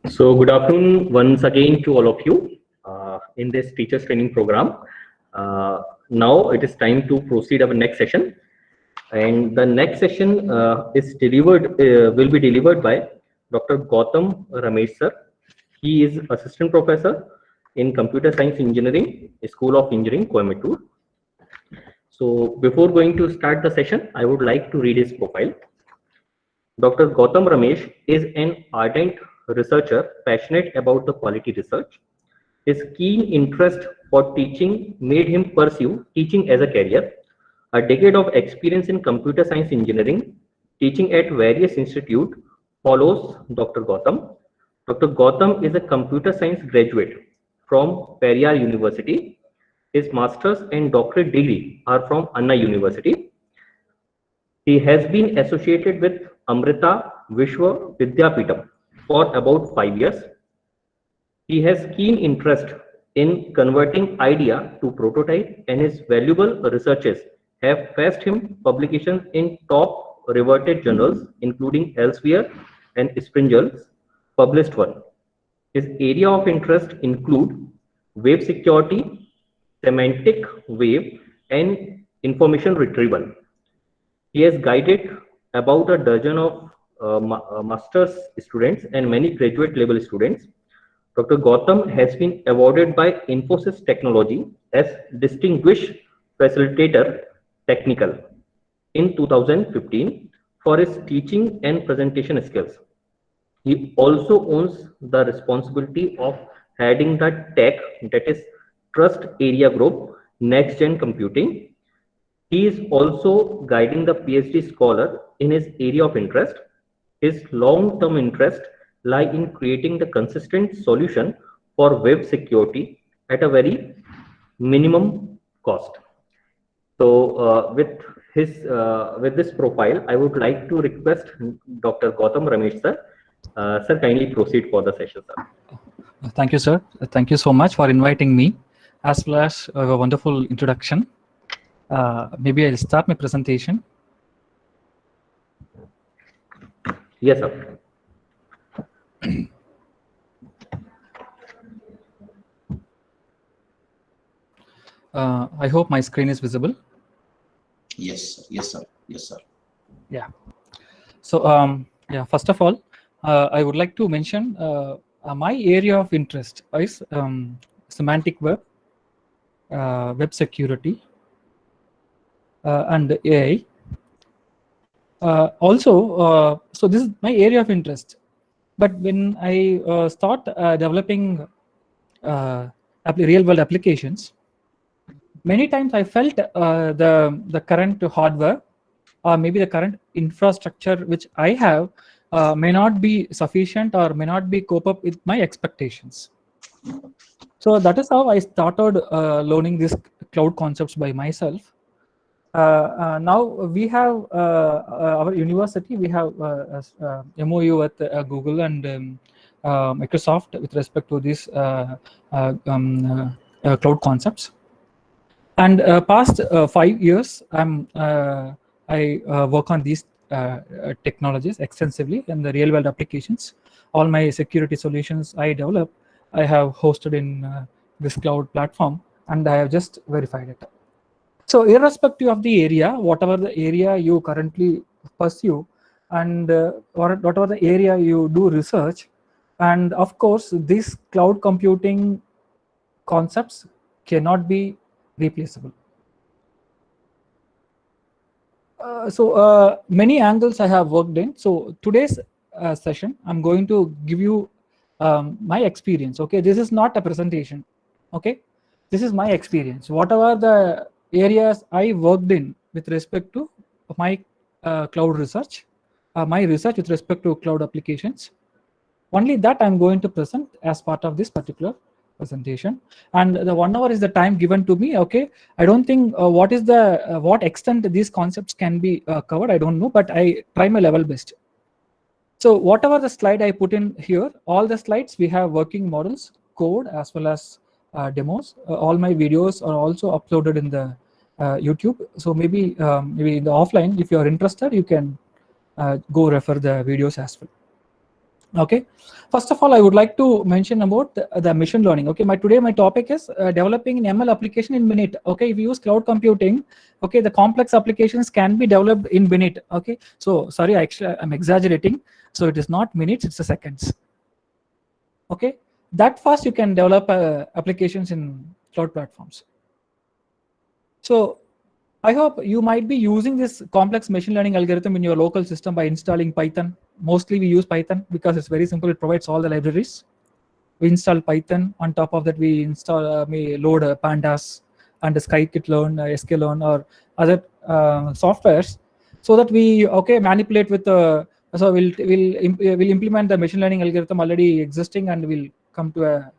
So good afternoon once again to all of you in this teachers training program. Now it is time to proceed our next session, and the next session will be delivered by Dr. Gautam Ramesh sir. He is assistant professor in computer science engineering, School of Engineering, Coimbatore. So before going to start the session, I would like to read his profile. Dr. Gautam Ramesh is an ardent researcher passionate about the quality research. His keen interest for teaching made him pursue teaching as a career. A decade of experience in computer science engineering, teaching at various institutes, follows Dr. Gautam. Dr. Gautam is a computer science graduate from Periyar University. His master's and doctorate degree are from Anna University. He has been associated with Amrita Vishwa Vidyapeetham for about 5 years. He has keen interest in converting idea to prototype, and his valuable researches have fetched him publications in top reverted journals, including Elsevier and Springer's published one. His area of interest include web security, semantic web, and information retrieval. He has guided about a dozen of master's students and many graduate level students. Dr. Gautam has been awarded by Infosys Technology as Distinguished Facilitator Technical in 2015 for his teaching and presentation skills. He also owns the responsibility of heading the tech, that is trust area group, next gen computing. He is also guiding the PhD scholar in his area of interest. His long-term interest lie in creating the consistent solution for web security at a very minimum cost. So with this profile, I would like to request Dr. Gautam Ramesh sir. Sir, kindly proceed for the session, sir. Thank you, sir. Thank you so much for inviting me, as well as a wonderful introduction. Maybe I'll start my presentation. Yes, sir. I hope my screen is visible. Yes, yes, sir. Yes, sir. Yeah. So, first of all, I would like to mention my area of interest is semantic web, web security, and AI. So this is my area of interest. But when I start developing real-world applications, many times I felt the current hardware or maybe the current infrastructure which I have may not be sufficient or may not be cope up with my expectations. So that is how I started learning these cloud concepts by myself. Now we have our university, we have MOU with Google and Microsoft with respect to these cloud concepts. And past 5 years, I work on these technologies extensively in the real world applications. All my security solutions I develop, I have hosted in this cloud platform, and I have just verified it. So irrespective of the area, whatever the area you currently pursue, and whatever the area you do research, and of course, these cloud computing concepts cannot be replaceable. So many angles I have worked in. So today's session, I'm going to give you my experience. Okay, this is not a presentation. Okay, this is my experience. Whatever the areas I worked in with respect to my cloud research, my research with respect to cloud applications, only that I'm going to present as part of this particular presentation. And the 1 hour is the time given to me. Okay, I don't think what extent these concepts can be covered, I don't know, but I try my level best. So whatever the slide I put in here, all the slides we have working models, code, as well as demos. All my videos are also uploaded in the YouTube. So maybe in the offline, if you are interested, you can go refer the videos as well. Okay, first of all, I would like to mention about the machine learning. Okay, my topic is developing an ML application in minute. Okay, if you use cloud computing, okay, the complex applications can be developed in minute. Okay, so sorry, I'm exaggerating. So it is not minutes, it's the seconds. Okay, that fast you can develop applications in cloud platforms. So I hope you might be using this complex machine learning algorithm in your local system by installing Python. Mostly we use Python because it's very simple. It provides all the libraries. We install Python. On top of that, we install, we load pandas and scikit-learn, sklearn, or other softwares, so that we manipulate with the. So we'll implement the machine learning algorithm already existing, and we'll come to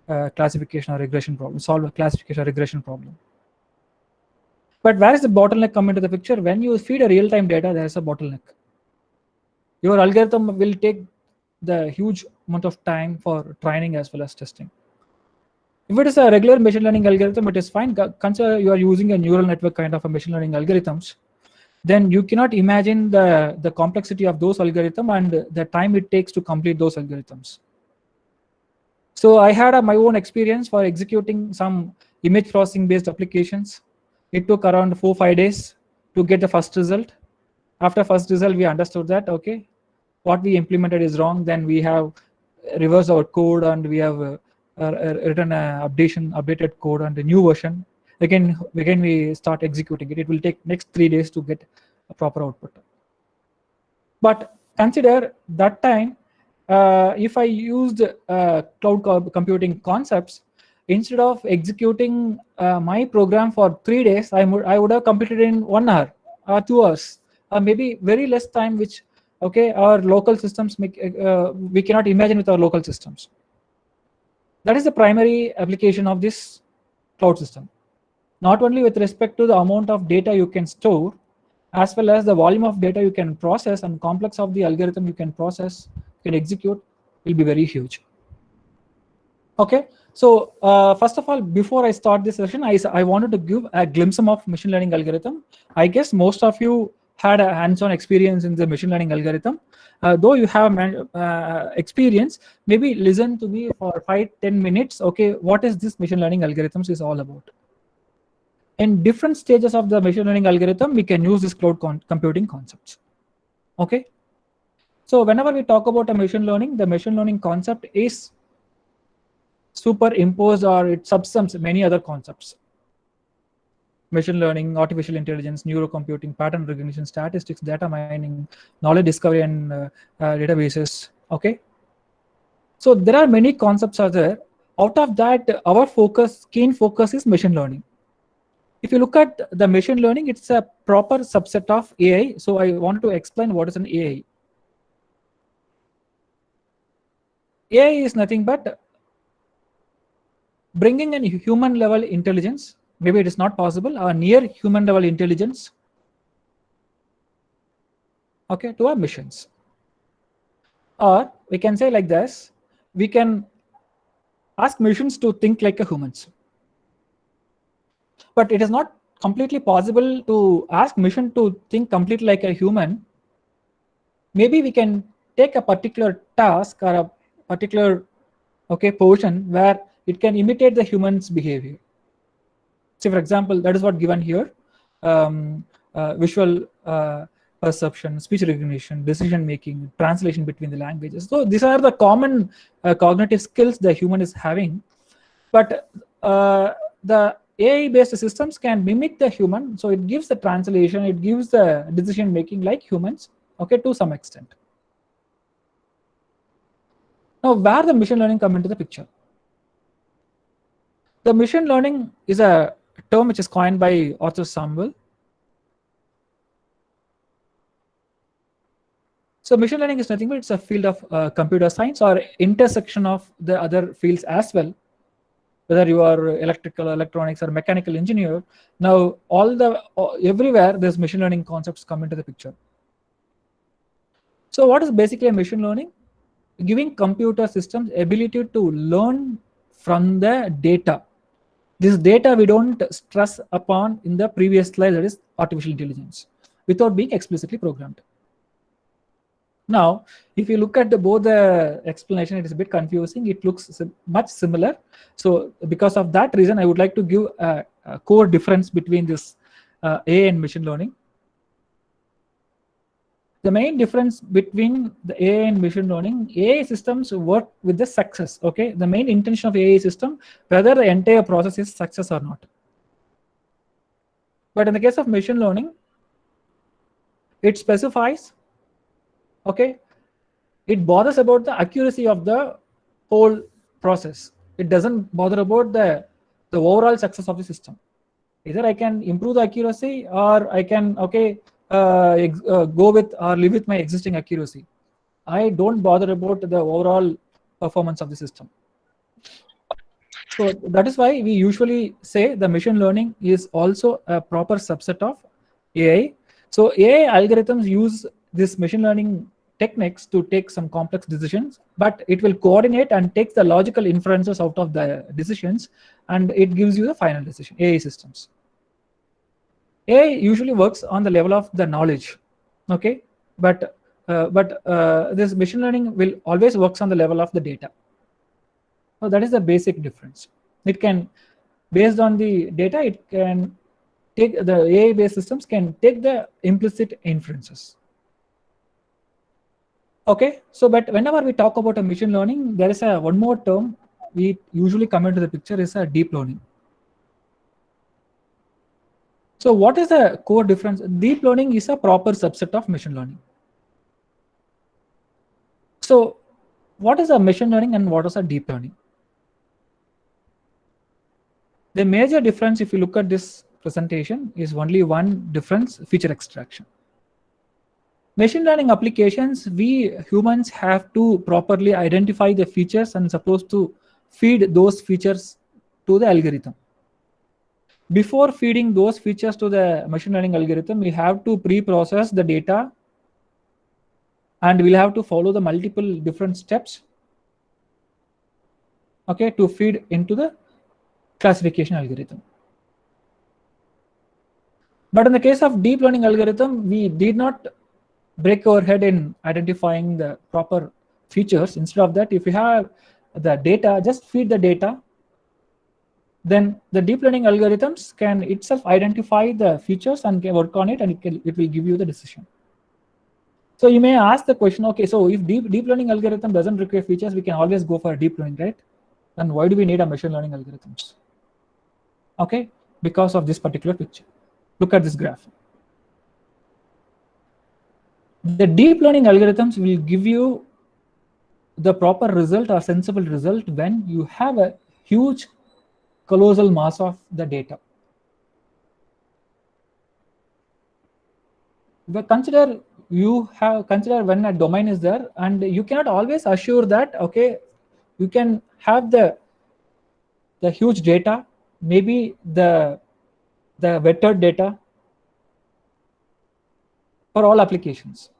a classification or regression problem. Solve a classification or regression problem. But where is the bottleneck come into the picture? When you feed a real-time data, there is a bottleneck. Your algorithm will take the huge amount of time for training as well as testing. If it is a regular machine learning algorithm, it is fine. Consider you are using a neural network kind of a machine learning algorithms. Then you cannot imagine the complexity of those algorithms and the time it takes to complete those algorithms. So I had my own experience for executing some image processing based applications. It took around 4-5 days to get the first result. After first result, we understood that, okay, what we implemented is wrong. Then we have reversed our code and we have written an updated code and a new version. Again, we start executing it. It will take next 3 days to get a proper output. But consider that time, if I used cloud computing concepts, instead of executing my program for 3 days, I would have completed in 1 hour or 2 hours, or maybe very less time, which our local systems we cannot imagine with our local systems. That is the primary application of this cloud system. Not only with respect to the amount of data you can store, as well as the volume of data you can process and complex of the algorithm you can process, can execute, will be very huge. Okay, so first of all, before I start this session, I wanted to give a glimpse of machine learning algorithm. I guess most of you had a hands-on experience in the machine learning algorithm. Though you have experience, maybe listen to me for 5-10 minutes. Okay, what is this machine learning algorithms is all about? In different stages of the machine learning algorithm, we can use this cloud computing concepts. Okay, so whenever we talk about a machine learning, the machine learning concept is superimposed or it subsumes many other concepts. Machine learning, artificial intelligence, neurocomputing, pattern recognition, statistics, data mining, knowledge discovery, and databases. Okay, so there are many concepts out there. Out of that, our keen focus is machine learning. If you look at the machine learning, it's a proper subset of AI. So I wanted to explain what is an AI. AI is nothing but bringing in human level intelligence. Maybe it is not possible, or near human level intelligence, okay, to our missions. Or we can say like this, we can ask machines to think like a humans. But it is not completely possible to ask machine to think completely like a human. Maybe we can take a particular task or a particular portion where it can imitate the human's behavior. Say, for example, that is what given here: visual perception, speech recognition, decision making, translation between the languages. So these are the common cognitive skills the human is having. But the AI-based systems can mimic the human, so it gives the translation, it gives the decision making like humans, okay, to some extent. Now, where the machine learning come into the picture? The machine learning is a term which is coined by Arthur Samuel. So machine learning is nothing but it's a field of computer science or intersection of the other fields as well. Whether you are electrical, electronics, or mechanical engineer, now everywhere there's machine learning concepts come into the picture. So what is basically a machine learning? Giving computer systems ability to learn from the data. This data we don't stress upon in the previous slide, that is artificial intelligence, without being explicitly programmed. Now, if you look at both the explanation, it is a bit confusing. It looks much similar. So because of that reason, I would like to give a core difference between this AI and machine learning. The main difference between the AI and machine learning, AI systems work with the success. Okay, the main intention of AI system, whether the entire process is success or not. But in the case of machine learning, it specifies, okay, it bothers about the accuracy of the whole process. It doesn't bother about the overall success of the system. Either I can improve the accuracy, or I can go with or live with my existing accuracy. I don't bother about the overall performance of the system. So that is why we usually say the machine learning is also a proper subset of AI. So AI algorithms use this machine learning techniques to take some complex decisions, but it will coordinate and take the logical inferences out of the decisions, and it gives you the final decision. AI systems. AI usually works on the level of the knowledge, okay, but this machine learning will always works on the level of the data. So that is the basic difference. It can, based on the data, it can take the AI-based systems can take the implicit inferences. Okay, so but whenever we talk about a machine learning, there is a one more term we usually come into the picture is a deep learning. So what is the core difference? Deep learning is a proper subset of machine learning. So what is a machine learning and what is a deep learning? The major difference, if you look at this presentation, is only one difference: feature extraction. Machine learning applications, we humans have to properly identify the features and supposed to feed those features to the algorithm. Before feeding those features to the machine learning algorithm, we have to pre-process the data, and we'll have to follow the multiple different steps, okay, to feed into the classification algorithm. But in the case of deep learning algorithm, we did not break our head in identifying the proper features. Instead of that, if you have the data, just feed the data, then the deep learning algorithms can itself identify the features and can work on it, and it will give you the decision. So you may ask the question, okay, so if deep learning algorithm doesn't require features, we can always go for a deep learning, right? Then why do we need a machine learning algorithms? Okay, because of this particular picture. Look at this graph. The deep learning algorithms will give you the proper result or sensible result when you have a huge colossal mass of the data. But consider when a domain is there, and you cannot always assure that, okay, you can have the huge data, maybe the vectored data for all applications.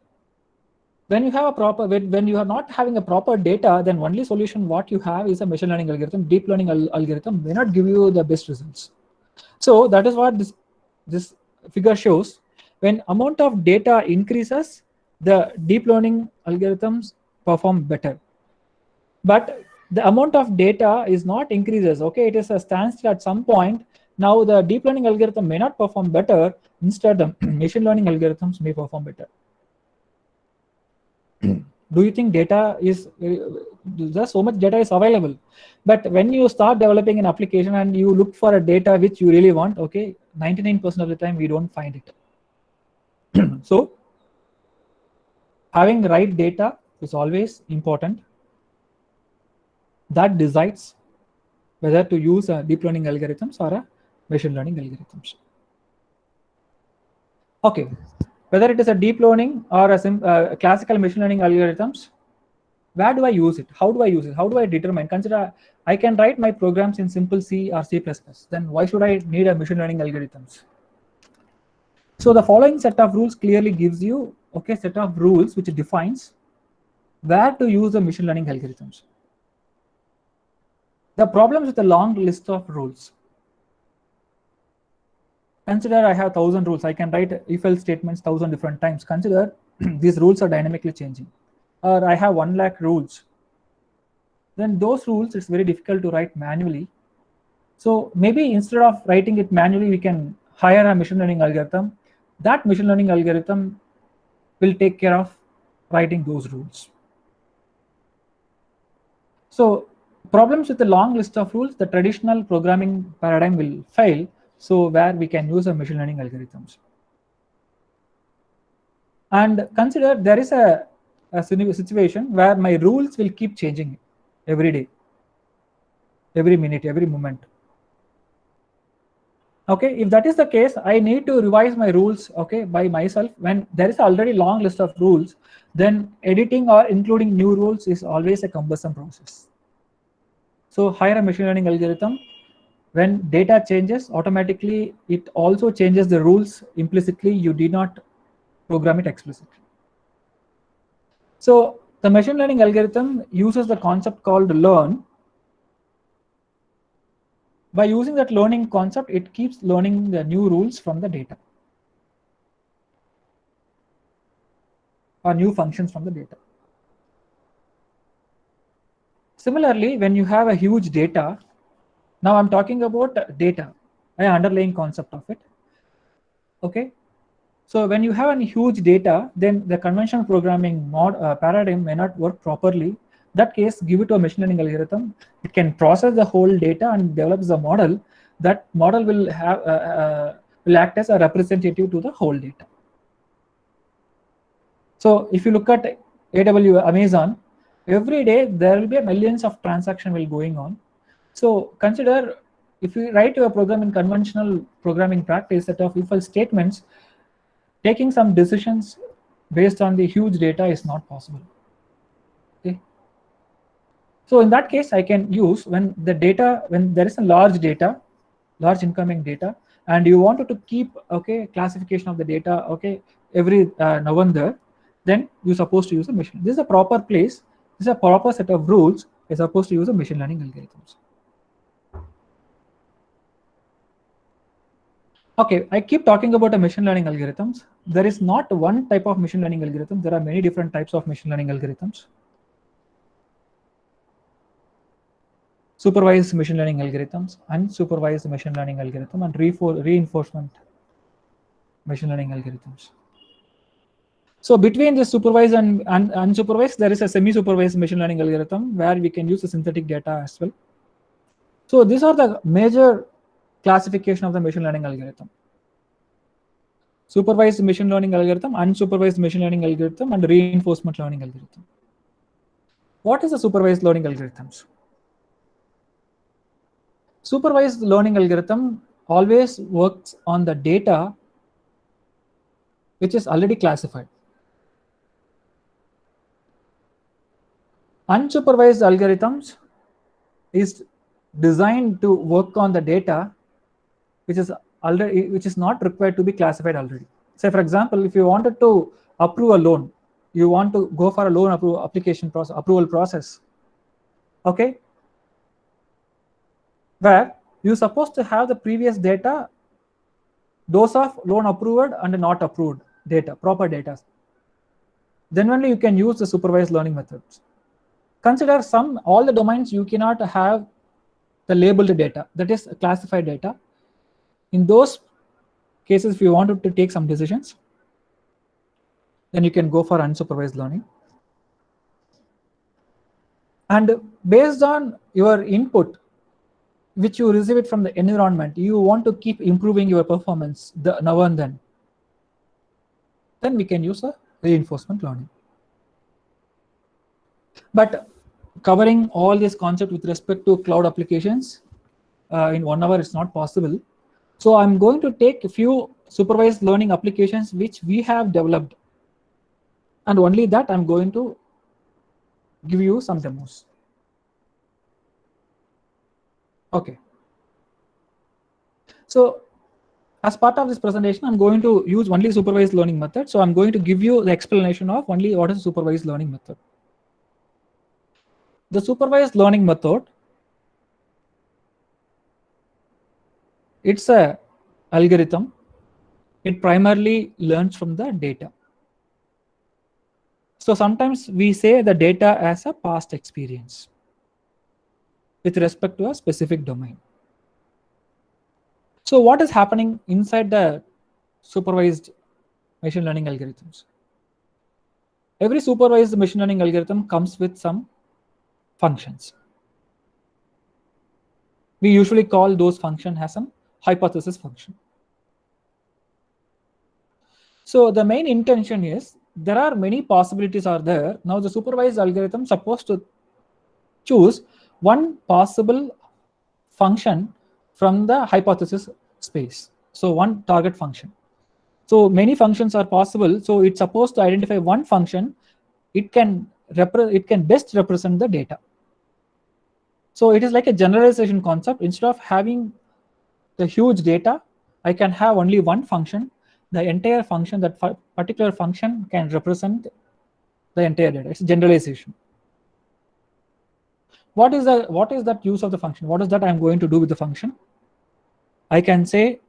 When you have a proper, when you are not having a proper data, then only solution what you have is a machine learning algorithm. Deep learning algorithm may not give you the best results. So that is what this figure shows. When amount of data increases, the deep learning algorithms perform better. But the amount of data is not increases. Okay, it is a standstill at some point. Now the deep learning algorithm may not perform better. Instead, the machine learning algorithms may perform better. Do you think data is there's so much data is available, but when you start developing an application and you look for a data which you really want, okay, 99% of the time we don't find it. So having the right data is always important. That decides whether to use a deep learning algorithms or a machine learning algorithms. Okay, whether it is a deep learning or a classical machine learning algorithms, where do I use it? How do I use it? How do I determine? Consider I can write my programs in simple C or C++. Then why should I need a machine learning algorithms? So the following set of rules clearly gives you, okay, set of rules which defines where to use the machine learning algorithms. The problems with a long list of rules. Consider I have 1,000 rules. I can write if-else statements 1,000 different times. Consider these rules are dynamically changing, or I have 1 lakh rules, then those rules it's very difficult to write manually. So maybe instead of writing it manually, we can hire a machine learning algorithm. That machine learning algorithm will take care of writing those rules. So problems with the long list of rules, the traditional programming paradigm will fail. So where we can use a machine learning algorithms. And consider there is a situation where my rules will keep changing every day, every minute, every moment. Okay, if that is the case, I need to revise my rules, okay, by myself. When there is already long list of rules, then editing or including new rules is always a cumbersome process. So hire a machine learning algorithm. When data changes, automatically it also changes the rules implicitly. You did not program it explicitly. So the machine learning algorithm uses the concept called learn. By using that learning concept, it keeps learning the new rules from the data or new functions from the data. Similarly, when you have a huge data, now I'm talking about data, an underlying concept of it. Okay, so when you have a huge data, then the conventional programming paradigm may not work properly. That case, give it to a machine learning algorithm. It can process the whole data and develops a model. That model will have will act as a representative to the whole data. So if you look at AWS, Amazon, every day there will be millions of transactions will going on. So consider if you write your program in conventional programming practice, set of if-else statements, taking some decisions based on the huge data is not possible. Okay. So in that case, I can use when there is a large incoming data, and you wanted to keep classification of the data every now and then, then you're supposed to use a machine. This is a proper place. This is a proper set of rules. You're supposed to use a machine learning algorithms. Okay, I keep talking about a machine learning algorithms. There is not one type of machine learning algorithm. There are many different types of machine learning algorithms. Supervised machine learning algorithms, unsupervised machine learning algorithm, and reinforcement machine learning algorithms. So between the supervised and unsupervised, there is a semi-supervised machine learning algorithm where we can use the synthetic data as well. So these are the major classification of the machine learning algorithm: supervised machine learning algorithm, unsupervised machine learning algorithm, and reinforcement learning algorithm. What is the supervised learning algorithms? Supervised learning algorithm always works on the data which is already classified. Unsupervised algorithms is designed to work on the data which is not required to be classified already. Say for example, if you wanted to approve a loan, you want to go for a loan approval process, okay, where you're supposed to have the previous data, those of loan approved and not approved data, proper data. Then only you can use the supervised learning methods. Consider all the domains you cannot have the labeled data, that is classified data. In those cases, if you wanted to take some decisions, then you can go for unsupervised learning. And based on your input, which you receive it from the environment, you want to keep improving your performance now and then we can use a reinforcement learning. But covering all this concept with respect to cloud applications in 1 hour is not possible. So I'm going to take a few supervised learning applications which we have developed, and only that I'm going to give you some demos. Okay. So as part of this presentation, I'm going to use only supervised learning method. So I'm going to give you the explanation of only what is a supervised learning method. The supervised learning method, it's a algorithm. It primarily learns from the data. So sometimes we say the data as a past experience with respect to a specific domain. So what is happening inside the supervised machine learning algorithms? Every supervised machine learning algorithm comes with some functions. We usually call those functions as a hypothesis function. So the main intention is there are many possibilities are there. Now the supervised algorithm is supposed to choose one possible function from the hypothesis space. So one target function. So many functions are possible. So it's supposed to identify one function. It can best represent the data. So it is like a generalization concept. Instead of having the huge data, I can have only one function. The entire function, that particular function can represent the entire data. It's generalization. What is that use of the function? What is that I'm going to do with the function? I can say,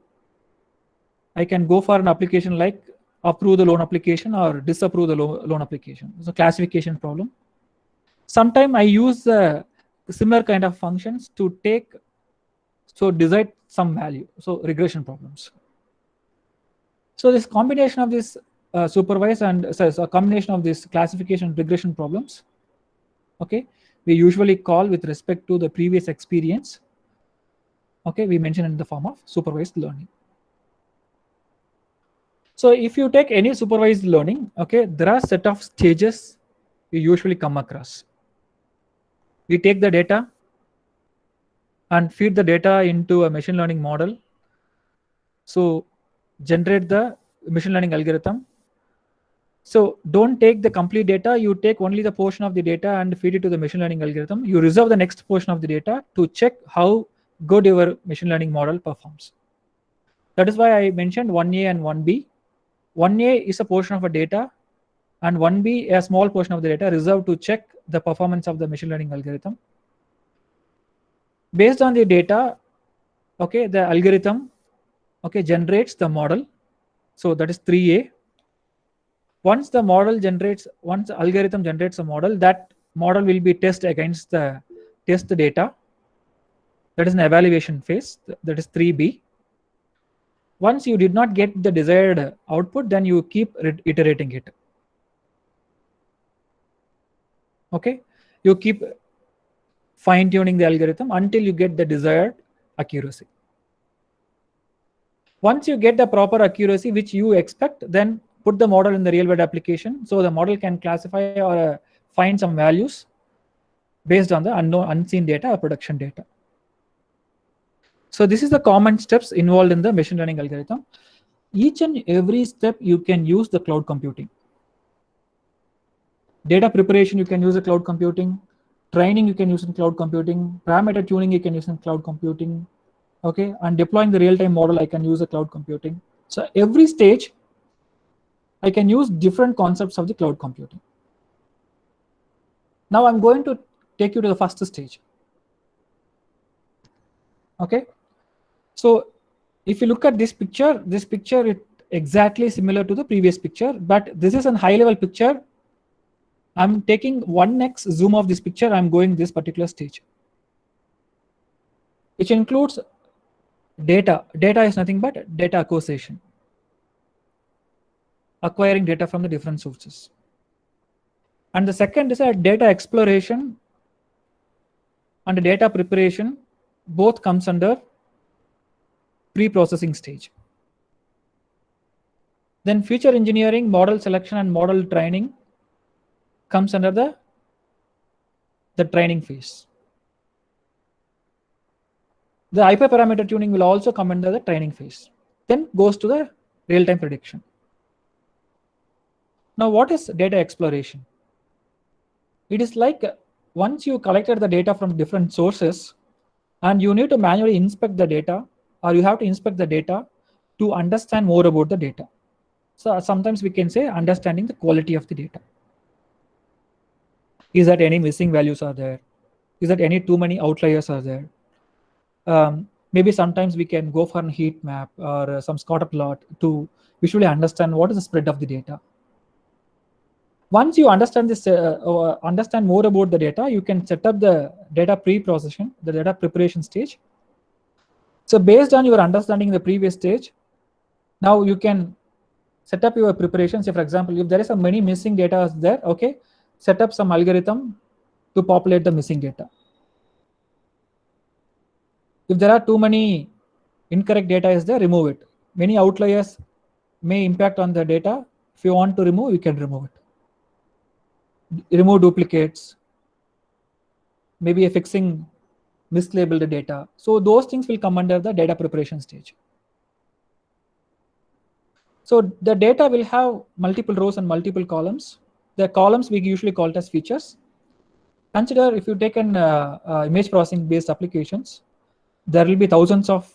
I can go for an application like approve the loan application or disapprove the loan application. It's a classification problem. Sometimes I use similar kind of functions to decide some value. So regression problems. So this combination of this supervised and a combination of this classification and regression problems, okay, we usually call with respect to the previous experience. Okay, we mention in the form of supervised learning. So if you take any supervised learning, okay, there are a set of stages we usually come across. We take the data and feed the data into a machine learning model. So generate the machine learning algorithm. So don't take the complete data, you take only the portion of the data and feed it to the machine learning algorithm. You reserve the next portion of the data to check how good your machine learning model performs. That is why I mentioned 1A and 1B. 1A is a portion of a data and 1B a small portion of the data reserved to check the performance of the machine learning algorithm. Based on the data, okay, the algorithm, okay, generates the model. So that is 3A. Once the algorithm generates a model, that model will be tested against the test data. That is an evaluation phase. That is 3B. Once you did not get the desired output, then you keep iterating it. Okay, you keep fine-tuning the algorithm until you get the desired accuracy. Once you get the proper accuracy which you expect, then put the model in the real-world application so the model can classify or find some values based on the unseen data or production data. So this is the common steps involved in the machine learning algorithm. Each and every step you can use the cloud computing. Data preparation you can use the cloud computing. Training you can use in cloud computing. Parameter tuning you can use in cloud computing. Okay, and deploying the real-time model I can use the cloud computing. So every stage I can use different concepts of the cloud computing. Now I'm going to take you to the first stage. Okay, so if you look at this picture is exactly similar to the previous picture, but this is a high-level picture. I'm taking 1x zoom of this picture. I'm going this particular stage, which includes data. Data is nothing but data acquisition, acquiring data from the different sources. And the second is a data exploration and data preparation. Both comes under pre-processing stage. Then feature engineering, model selection and model training comes under the training phase. The hyperparameter tuning will also come under the training phase. Then goes to the real-time prediction. Now what is data exploration? It is like once you collected the data from different sources and you need to manually inspect the data, or you have to inspect the data to understand more about the data. So sometimes we can say understanding the quality of the data. Is that any missing values are there? Is that any too many outliers are there? Maybe sometimes we can go for a heat map or some scatter plot to visually understand what is the spread of the data. Once you understand this, understand more about the data, you can set up the data pre-processing, the data preparation stage. So based on your understanding in the previous stage, now you can set up your preparation. Say, for example, if there is a many missing data is there, okay, set up some algorithm to populate the missing data. If there are too many incorrect data is there, remove it. Many outliers may impact on the data. If you want to remove, you can remove it. Remove duplicates, maybe fixing mislabeled data. So those things will come under the data preparation stage. So the data will have multiple rows and multiple columns. The columns we usually call it as features. Consider if you take an image processing based applications, there will be thousands of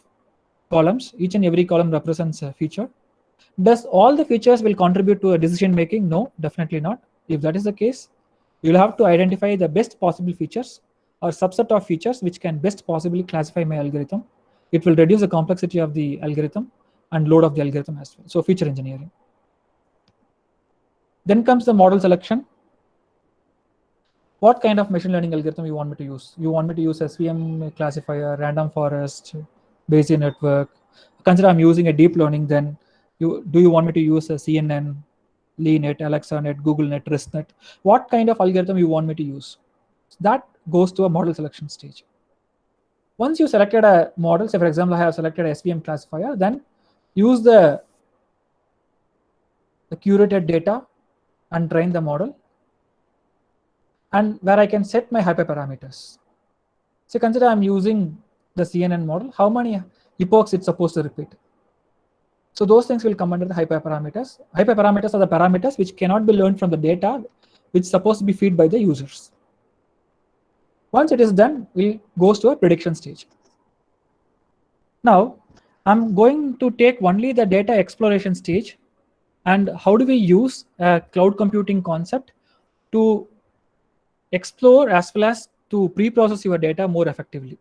columns. Each and every column represents a feature. Does all the features will contribute to a decision making? No, definitely not. If that is the case, you'll have to identify the best possible features or subset of features which can best possibly classify my algorithm. It will reduce the complexity of the algorithm and load of the algorithm as well. So feature engineering. Then comes the model selection. What kind of machine learning algorithm you want me to use? You want me to use SVM classifier, random forest, Bayesian network. Consider I'm using a deep learning, then do you want me to use a CNN, LeeNet, AlexaNet, GoogleNet, RiskNet? What kind of algorithm you want me to use? That goes to a model selection stage. Once you selected a model, say for example, I have selected SVM classifier, then use the curated data and train the model, and where I can set my hyperparameters. So consider I'm using the CNN model, how many epochs it's supposed to repeat. So those things will come under the hyperparameters. Hyperparameters are the parameters which cannot be learned from the data, which is supposed to be fed by the users. Once it is done, it goes to a prediction stage. Now, I'm going to take only the data exploration stage, and how do we use a cloud computing concept to explore as well as to pre-process your data more effectively.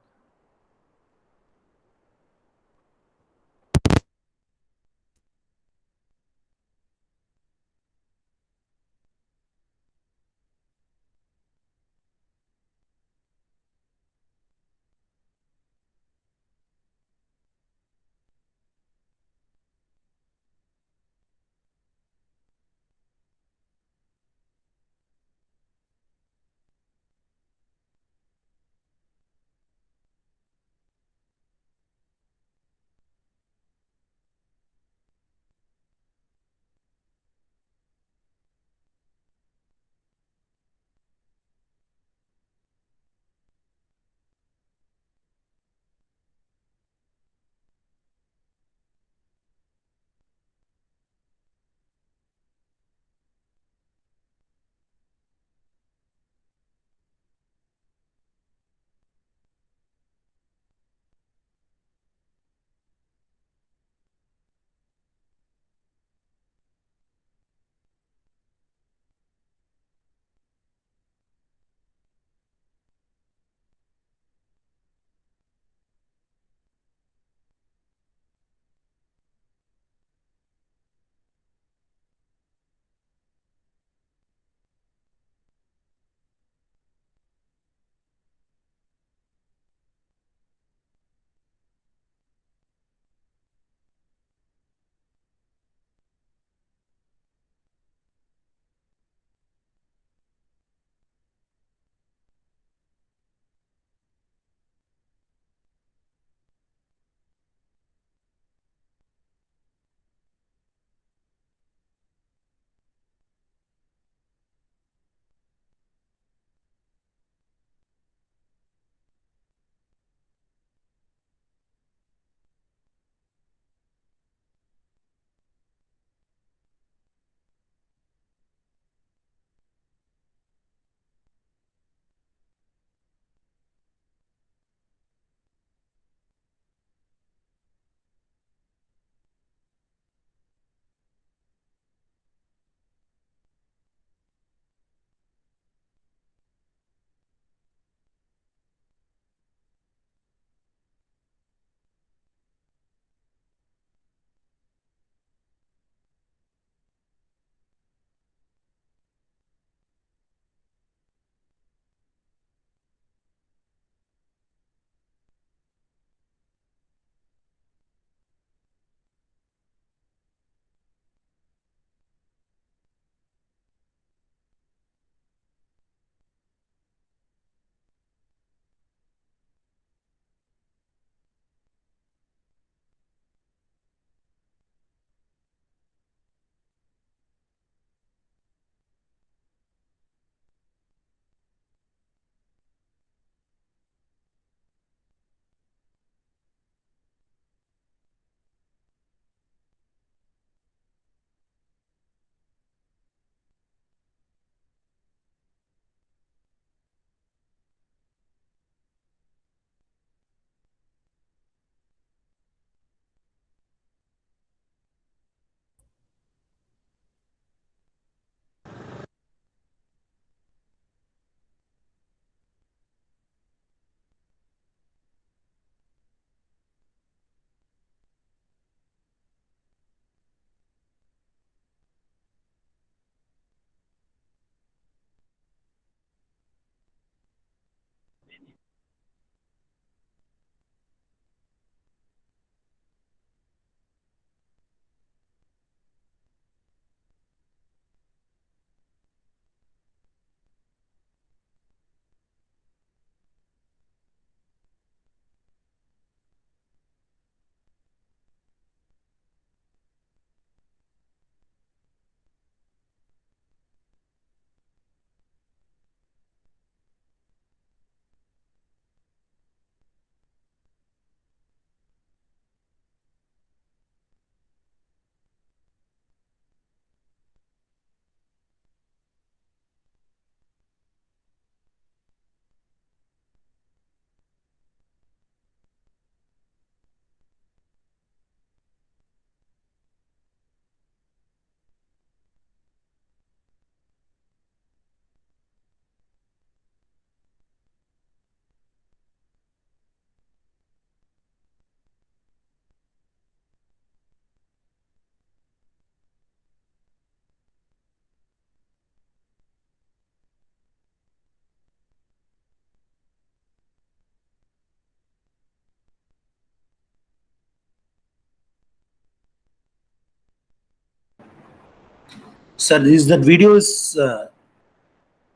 Sir, is that video is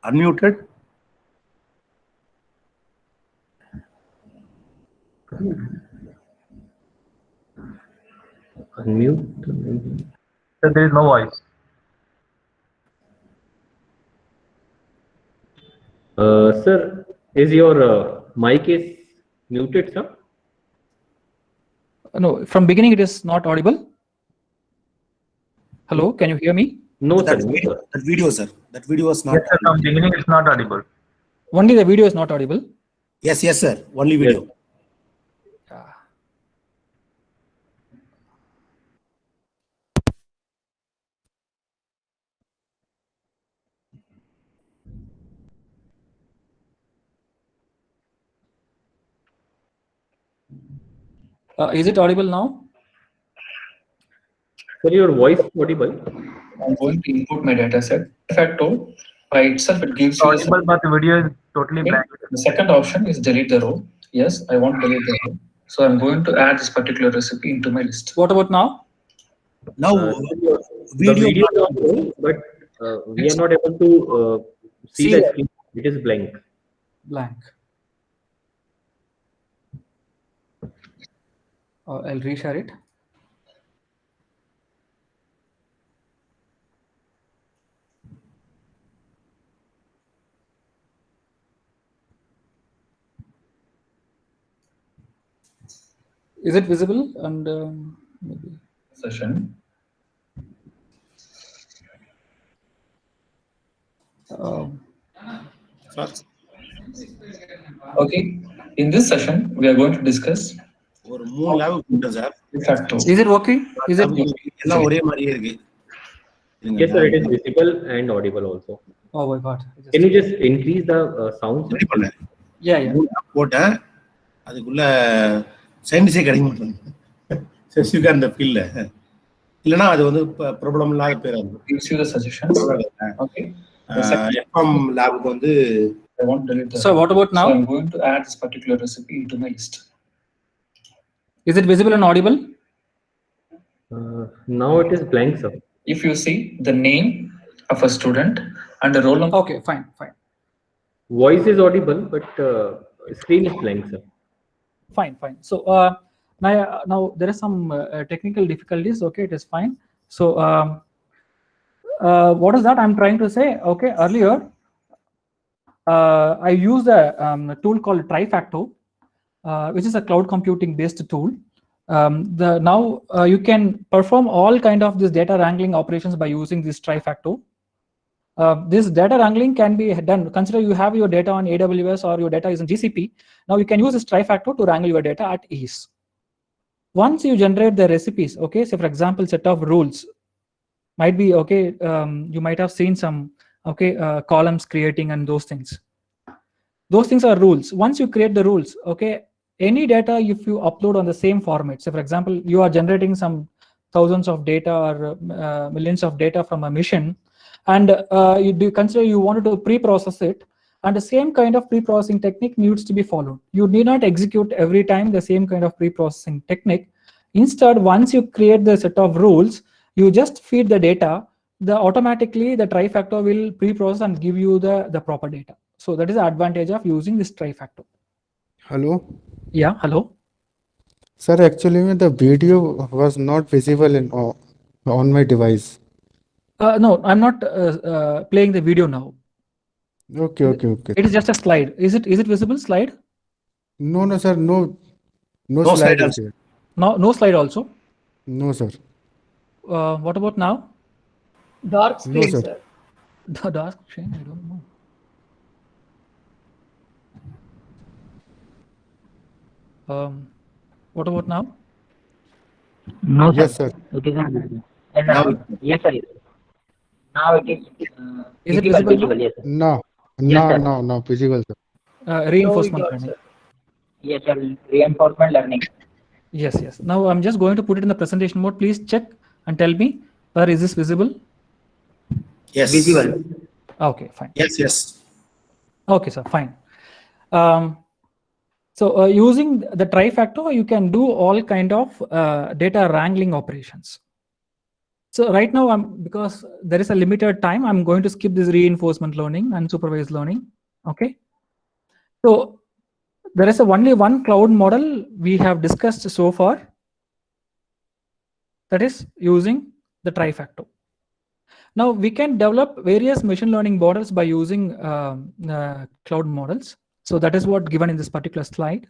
unmuted? Unmute. So there is no voice. Sir, is your mic is muted, sir? No, from beginning it is not audible. Hello, can you hear me? No, sir. That No, video, sir. that video, sir. That video was not. Yes, sir, from beginning it's not audible. Only the video is not audible. Yes, yes, sir. Only video. Is it audible now? Sir, your voice is audible. I'm going to input my data set. Facto by itself it gives It's you audible, but the video is totally okay. blank. The second option is delete the row. Yes, I want to delete the row. So I'm going to add this particular recipe into my list. What about now? Now, The video. video is on, but we are not able to see the screen. It is blank. Blank. I'll reshare it. Is it visible? And maybe. Session. Okay. In this session, we are going to discuss ஒரு 3 lab கொடுத்தேன் sir. de facto. Is it working? Is it? எல்லாம் ஒரே மாதிரியே இருக்கு. Yes, sir. It is visible and audible also. Oh my God. Can you just increase the sound? Ready பண்ணேன். Yeah, yeah. போட்டேன். அதுக்குள்ள சயின்டிஸே கிடைக்க மாட்டேங்குது. சசிகா அந்த ஃபீல்ட்ல. இல்லனா அது வந்து ப்ராப்ளம் இல்லாத பேர் அது. Gives you the suggestions. Okay. FM லேபுக்கு வந்து I want to delete the So what about now? So I'm going to add this particular recipe into my list. Is it visible and audible? Now it is blank, sir. If you see the name of a student and the roll number. Okay, fine, fine. Voice is audible, but screen is blank, sir. Fine, fine. So now there are some technical difficulties. Okay, it is fine. So what is that I'm trying to say? Okay, earlier I used a tool called Trifacto, which is a cloud computing based tool. Now you can perform all kind of this data wrangling operations by using this Trifacto. This data wrangling can be done. Consider you have your data on AWS or your data is in GCP. Now you can use this Trifacto to wrangle your data at ease. Once you generate the recipes, okay, so for example, set of rules might be okay. You might have seen some columns creating and those things. Those things are rules. Once you create the rules, okay, any data if you upload on the same format. So for example, you are generating some thousands of data or millions of data from a mission, and you do consider you wanted to pre-process it, and the same kind of pre-processing technique needs to be followed. You need not execute every time the same kind of pre-processing technique. Instead, once you create the set of rules, you just feed the data, automatically the Trifacto will pre-process and give you the proper data. So that is the advantage of using this Trifacto. Hello. Yeah, hello. Sir, actually the video was not visible on my device. No, I'm not playing the video now. Okay. It is just a slide. Is it visible slide? No, sir. No No slide slide is there. No slide also. No, sir. What about now? Dark No, screen, sir. sir. The dark screen, I don't know. What about now? No, sir. Yes, sir. It is not visible. Yes, sir. Now it is. Is it visible? Yes, sir. No, Yes, sir. no, visible, sir. Reinforcement No, it learning. was, yes, sir. Reinforcement learning. Yes. Now I'm just going to put it in the presentation mode. Please check and tell me where is this visible? yes. Visible. Okay, fine. Yes. Okay, sir, fine. So using the Trifacto, you can do all kind of data wrangling operations. So right now, because there is a limited time, I'm going to skip this reinforcement learning and supervised learning. Okay. So there is only one cloud model we have discussed so far. That is using the trifactor. Now we can develop various machine learning models by using cloud models. So that is what given in this particular slide.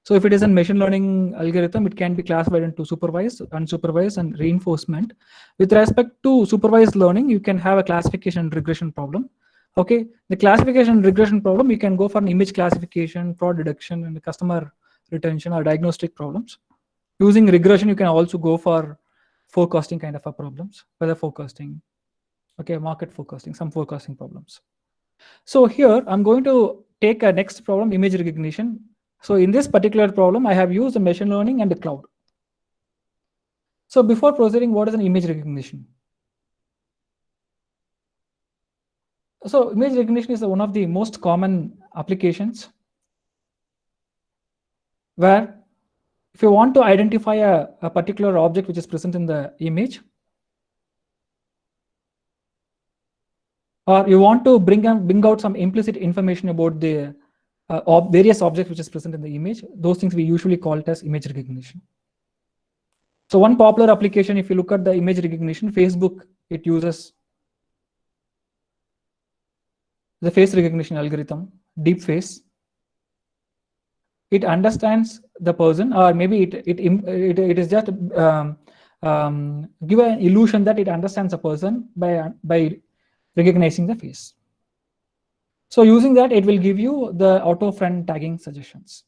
So if it is a machine learning algorithm, it can be classified into supervised, unsupervised, and reinforcement. With respect to supervised learning, you can have a classification and regression problem. Okay, the classification and regression problem, you can go for an image classification, fraud detection, and customer retention or diagnostic problems. Using regression, you can also go for forecasting kind of a problems, weather forecasting, okay, market forecasting, some forecasting problems. So here I'm going to take a next problem, image recognition. So in this particular problem, I have used the machine learning and the cloud. So before proceeding, what is an image recognition? So image recognition is one of the most common applications where if you want to identify a particular object which is present in the image, or you want to bring out some implicit information about the various objects which is present in the image, those things we usually call it as image recognition. So one popular application, if you look at the image recognition, Facebook, it uses the face recognition algorithm, deep face. It understands the person, or maybe it is just give an illusion that it understands a person by recognizing the face. So using that, it will give you the auto friend tagging suggestions.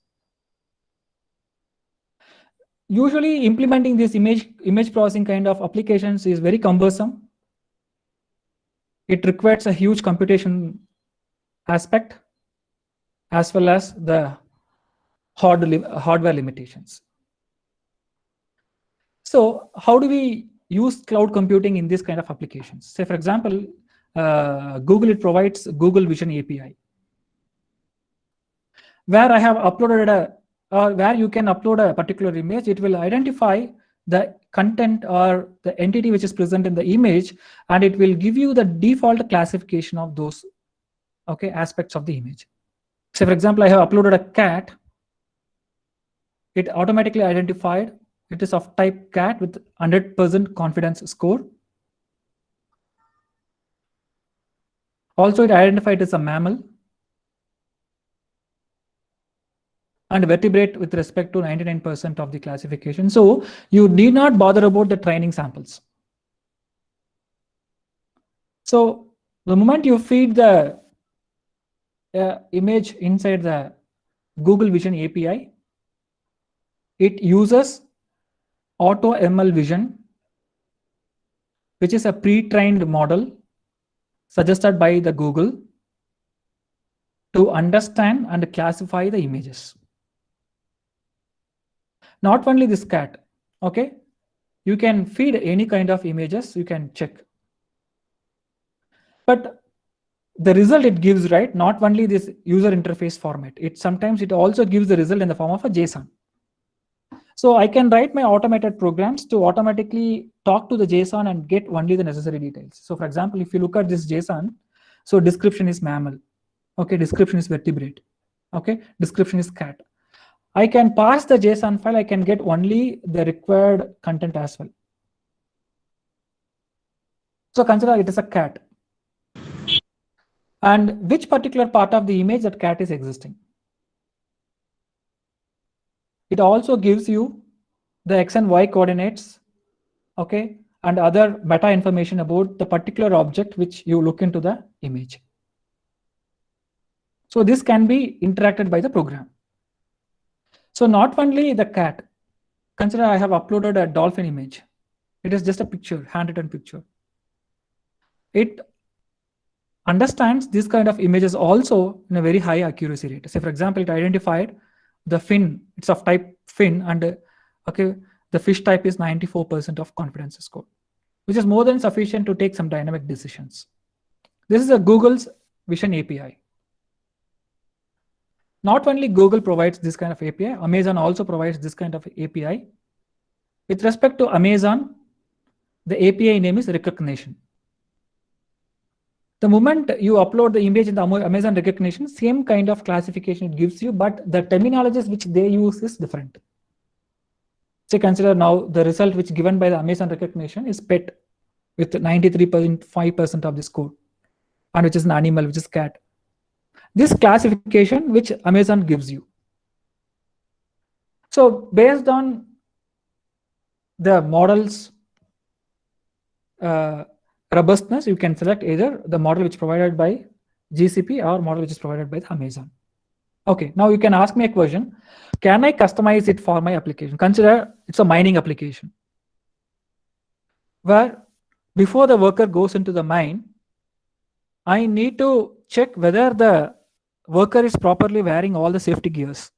Usually implementing this image processing kind of applications is very cumbersome. It requires a huge computation aspect as well as the hardware limitations. So how do we use cloud computing in this kind of applications? Say, for example, Google, it provides Google Vision API, where I have uploaded where you can upload a particular image. It will identify the content or the entity which is present in the image, and it will give you the default classification of those aspects of the image. So for example, I have uploaded a cat. It automatically identified it is of type cat with 100% confidence score. Also, it identified as a mammal and vertebrate with respect to 99% of the classification. So you need not bother about the training samples. So the moment you feed the image inside the Google Vision API, it uses AutoML Vision, which is a pre-trained model suggested by the Google to understand and classify the images. Not only this cat, okay, you can feed any kind of images, you can check. But the result it gives, right, not only this user interface format, sometimes it also gives the result in the form of a JSON. So I can write my automated programs to automatically talk to the JSON and get only the necessary details. So for example, if you look at this JSON, so description is mammal, okay, description is vertebrate, okay, description is cat. I can pass the JSON file, I can get only the required content as well. So consider it is a cat. And which particular part of the image that cat is existing. It also gives you the X and Y coordinates, okay, and other meta information about the particular object which you look into the image. So this can be interacted by the program. So not only the cat, consider I have uploaded a dolphin image. It is just a picture, handwritten picture. It understands this kind of images also in a very high accuracy rate. Say for example, it identified the fin, it's of type fin, and okay, the fish type is 94% of confidence score, which is more than sufficient to take some dynamic decisions. This is a Google's Vision API. Not only Google provides this kind of API, Amazon also provides this kind of API. With respect to Amazon, The API name is recognition. The moment you upload the image in the Amazon recognition, same kind of classification it gives you, but the terminologies which they use is different. So consider now the result which given by the Amazon recognition is pet with 93.5% of this code, and which is an animal, which is cat. This classification which Amazon gives you. So based on the model's robustness, you can select either the model which is provided by GCP or model which is provided by Amazon. Okay, now you can ask me a question. Can I customize it for my application? Consider it's a mining application, where before the worker goes into the mine, I need to check whether the worker is properly wearing all the safety gears.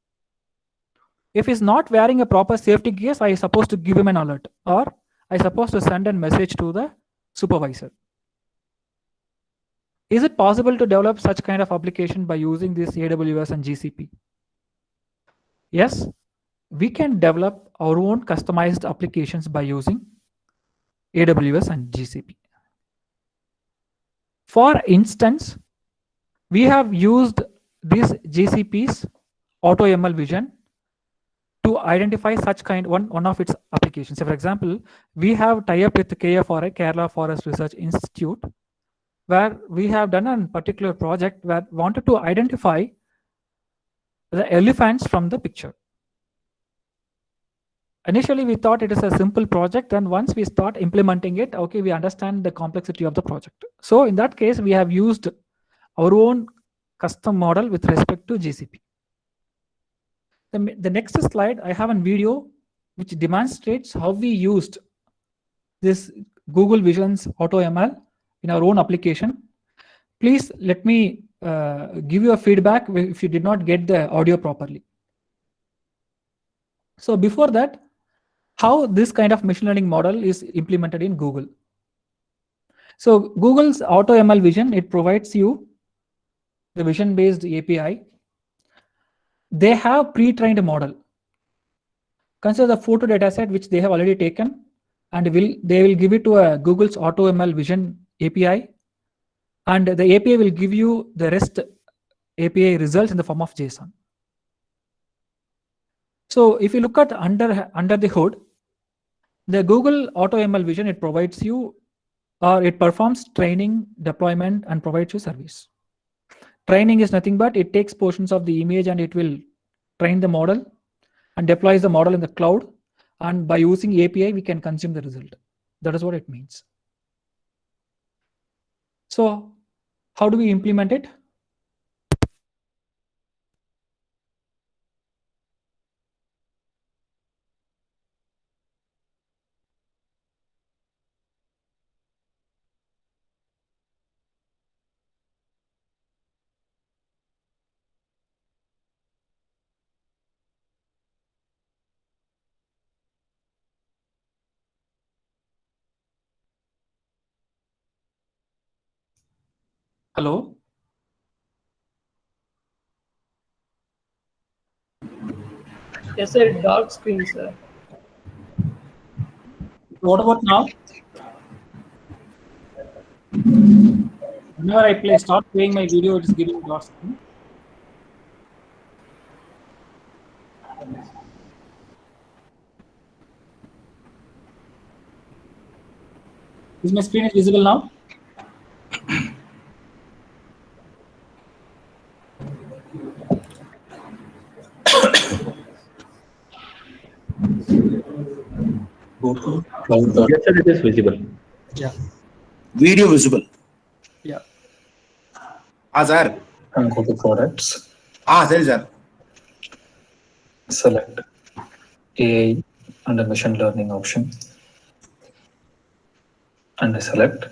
If he's not wearing a proper safety gears, I supposed to give him an alert, or I supposed to send a message to the supervisor. Is it possible to develop such kind of application by using this AWS and GCP? Yes, we can develop our own customized applications by using AWS and GCP. For instance, we have used this GCP's AutoML Vision to identify such one of its applications. So for example, we have tie-up with KFRI, Kerala Forest Research Institute, where we have done a particular project where we wanted to identify the elephants from the picture. Initially, we thought it is a simple project, and once we start implementing it, okay, we understand the complexity of the project. So in that case, we have used our own custom model with respect to GCP. The next slide, I have a video which demonstrates how we used this Google Vision's AutoML in our own application. Please let me give you a feedback if you did not get the audio properly. So before that, how this kind of machine learning model is implemented in Google. So Google's AutoML Vision, it provides you the vision-based API. They have pre-trained model. Consider the photo dataset which they have already taken, and they will give it to a Google's AutoML Vision API, and the API will give you the REST API results in the form of JSON. So if you look at under the hood, the Google AutoML Vision, it provides you, or it performs training, deployment, and provides you service. Training is nothing but it takes portions of the image and it will train the model and deploys the model in the cloud. And by using API, we can consume the result. That is what it means. So how do we implement it? Hello? Yes, sir. Dark screen, sir. What about now? Whenever I start playing my video, it is giving dark screen. Is my screen visible now? Yes, sir, it is visible. Yeah. Video visible. Yeah. Sir. And go to products. Sorry, sir. Select AI under machine learning option. And I select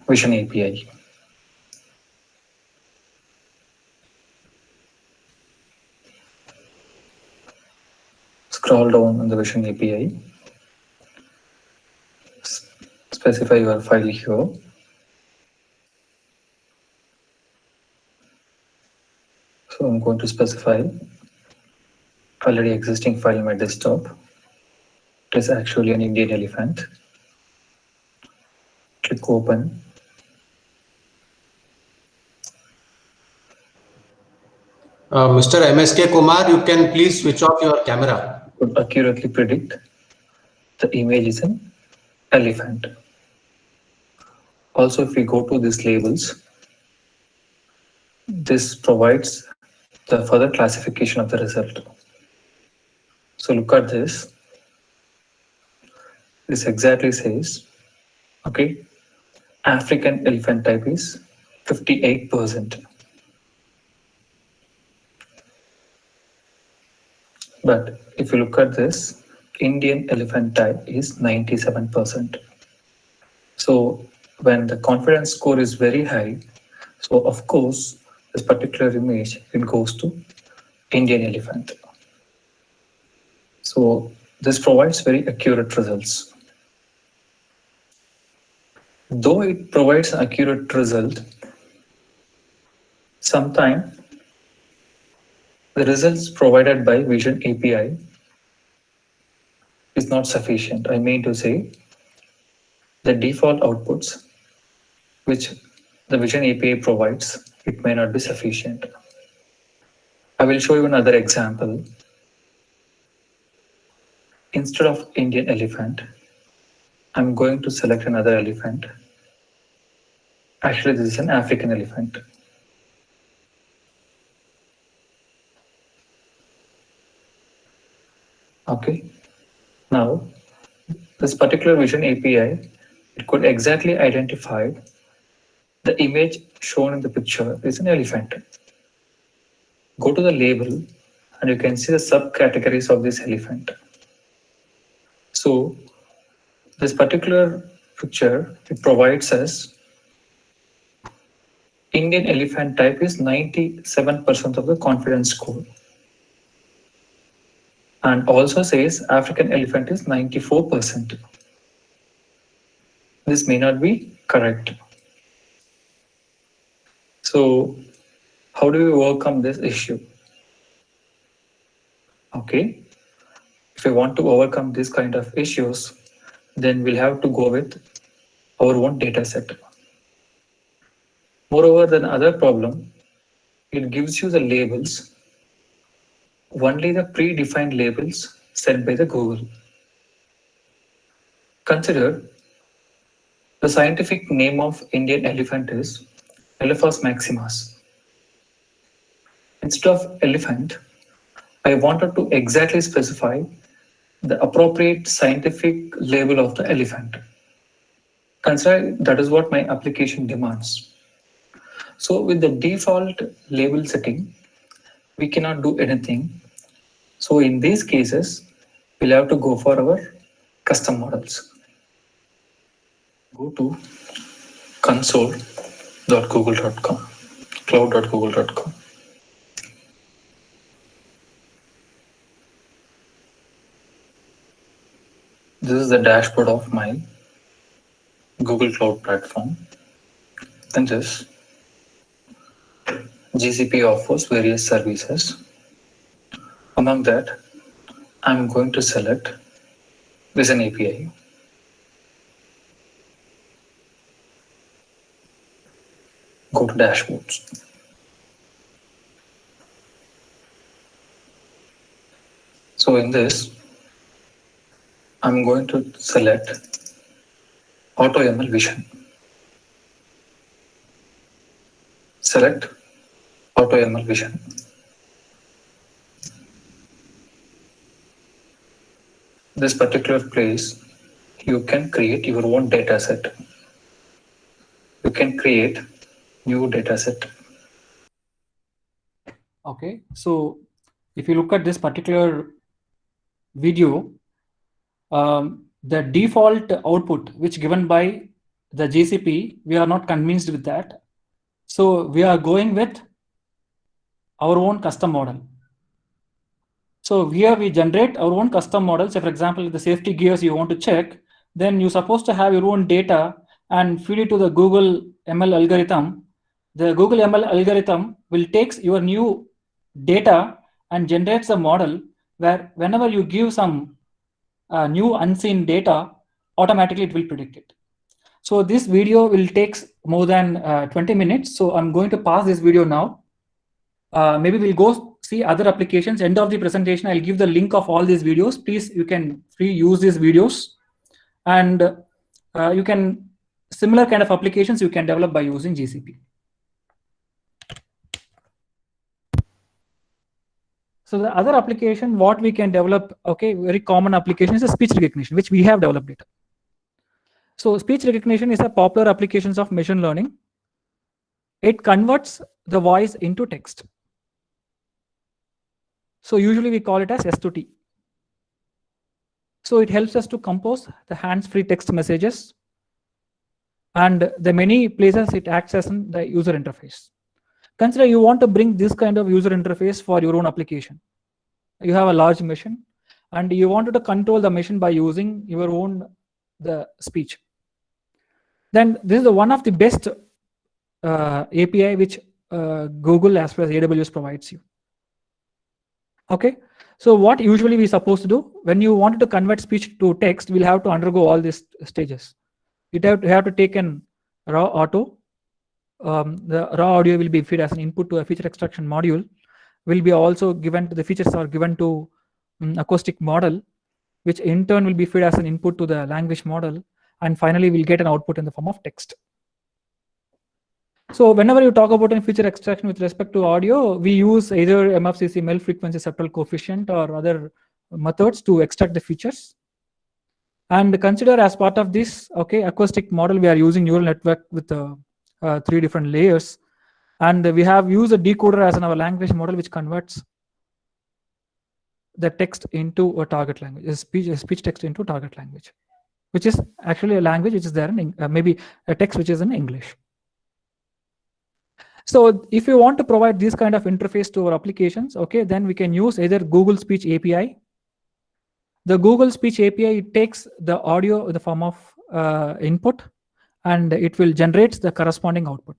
Vision API. Scroll down on the Vision API. Specify your file here. So I'm going to specify already existing file in my desktop. It is actually an Indian elephant. open. Mr. MSK Kumar, you can please switch off your camera. Could accurately predict the image is an elephant. Also, if we go to these labels, this provides the further classification of the result. So look at this. This exactly says, okay, African elephant type is 58%. But if you look at this, Indian elephant type is 97%. So when the confidence score is very high, so of course, this particular image it goes to Indian elephant. So this provides very accurate results. Though it provides an accurate result, sometimes the results provided by Vision API is not sufficient. I mean to say, the default outputs which the Vision API provides, it may not be sufficient. I will show you another example. Instead of Indian elephant, I'm going to select another elephant. Actually, this is an African elephant. Okay. Now, this particular Vision API, it could exactly identify the image shown in the picture is an elephant. Go to the label and you can see the subcategories of this elephant. So this particular picture, it provides us Indian elephant type is 97% of the confidence score. And also says African elephant is 94%. This may not be correct. So how do we overcome this issue? Okay, if we want to overcome this kind of issues, then we'll have to go with our own data set. Moreover, the other problem, it gives you the labels, only the predefined labels set by the Google. Consider the scientific name of Indian elephant is Elephas maximus. Instead of elephant, I wanted to exactly specify the appropriate scientific label of the elephant. Consider that is what my application demands. So with the default label setting, we cannot do anything. So in these cases, we'll have to go for our custom models. Go to console.google.com, cloud.google.com. This is the dashboard of my Google Cloud platform. And this GCP offers various services. Among that, I'm going to select Vision API. Go to dashboards. So in this, I'm going to select AutoML Vision. Select AutoML Vision. This particular place, you can create your own data set. You can create new data set. Okay, so if you look at this particular video, the default output which given by the GCP, we are not convinced with that. So we are going with our own custom model. So here we generate our own custom model. So for example, the safety gears you want to check, then you're supposed to have your own data and feed it to the Google ML algorithm. The Google ML algorithm will take your new data and generates a model where whenever you give some new unseen data, automatically it will predict it. So this video will take more than 20 minutes. So I'm going to pause this video now. Maybe we'll go see other applications. End of the presentation, I'll give the link of all these videos. Please, you can free use these videos, and you can similar kind of applications you can develop by using GCP. So the other application, what we can develop, okay, very common application is a speech recognition, which we have developed it. So speech recognition is a popular applications of machine learning. It converts the voice into text. So usually we call it as S to T. So it helps us to compose the hands-free text messages, and the many places it acts as in the user interface. Consider you want to bring this kind of user interface for your own application. You have a large machine and you wanted to control the machine by using your own speech. Then this is one of the best API which Google as well as AWS provides you. Okay, so what usually we supposed to do when you wanted to convert speech to text, we'll have to undergo all these stages. You have to take an raw auto. The raw audio will be fed as an input to a feature extraction module. Will be also given to the features are given to acoustic model, which in turn will be fed as an input to the language model, and finally we'll get an output in the form of text. So whenever you talk about a feature extraction with respect to audio, we use either MFCC, mel frequency septal coefficient, or other methods to extract the features. And consider as part of this, okay, acoustic model, we are using neural network with 3 different layers, and we have used a decoder as in our language model, which converts the text into a target language, a speech text into target language, which is actually a language which is there in maybe a text which is in English. So if you want to provide this kind of interface to our applications, okay, then we can use either Google Speech API. The Google Speech API, it takes the audio in the form of input, and it will generate the corresponding output.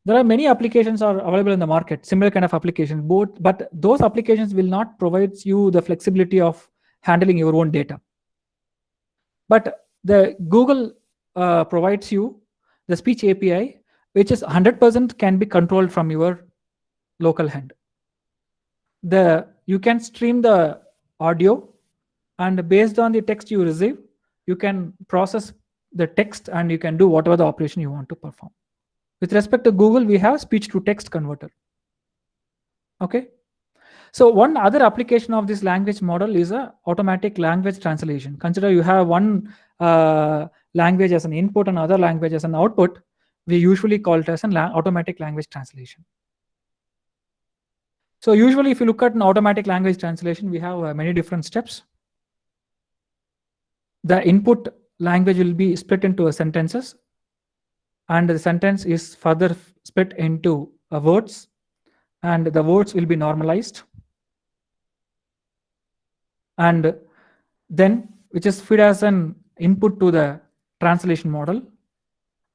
There are many applications are available in the market, similar kind of applications, but those applications will not provide you the flexibility of handling your own data. But the Google provides you the speech API, which is 100% can be controlled from your local hand. You can stream the audio, and based on the text you receive, you can process the text and you can do whatever the operation you want to perform. With respect to Google, we have speech to text converter. Okay. So one other application of this language model is a automatic language translation. Consider you have one language as an input and other language as an output. We usually call it as an automatic language translation. So usually if you look at an automatic language translation, we have many different steps. The input language will be split into sentences, and the sentence is further split into words, and the words will be normalized, and then which is fed as an input to the translation model.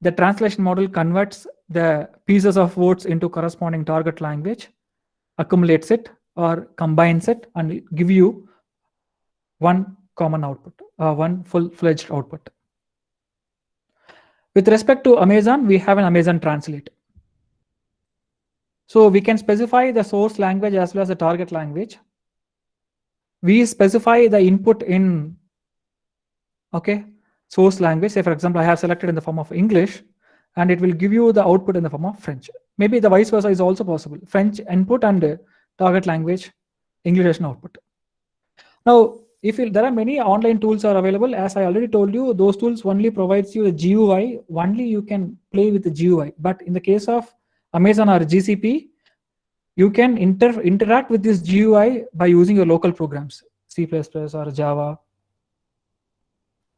The translation model converts the pieces of words into corresponding target language, accumulates it or combines it, and give you one common output, one full-fledged output. With respect to Amazon, we have an Amazon Translate. So we can specify the source language as well as the target language. We specify the input in, okay, source language. Say for example, I have selected in the form of English, and it will give you the output in the form of French. Maybe the vice versa is also possible. French input and target language, English as an output. Now, there are many online tools are available. As I already told you, those tools only provides you the GUI. Only you can play with the GUI. But in the case of Amazon or GCP, you can interact with this GUI by using your local programs, C++ or Java.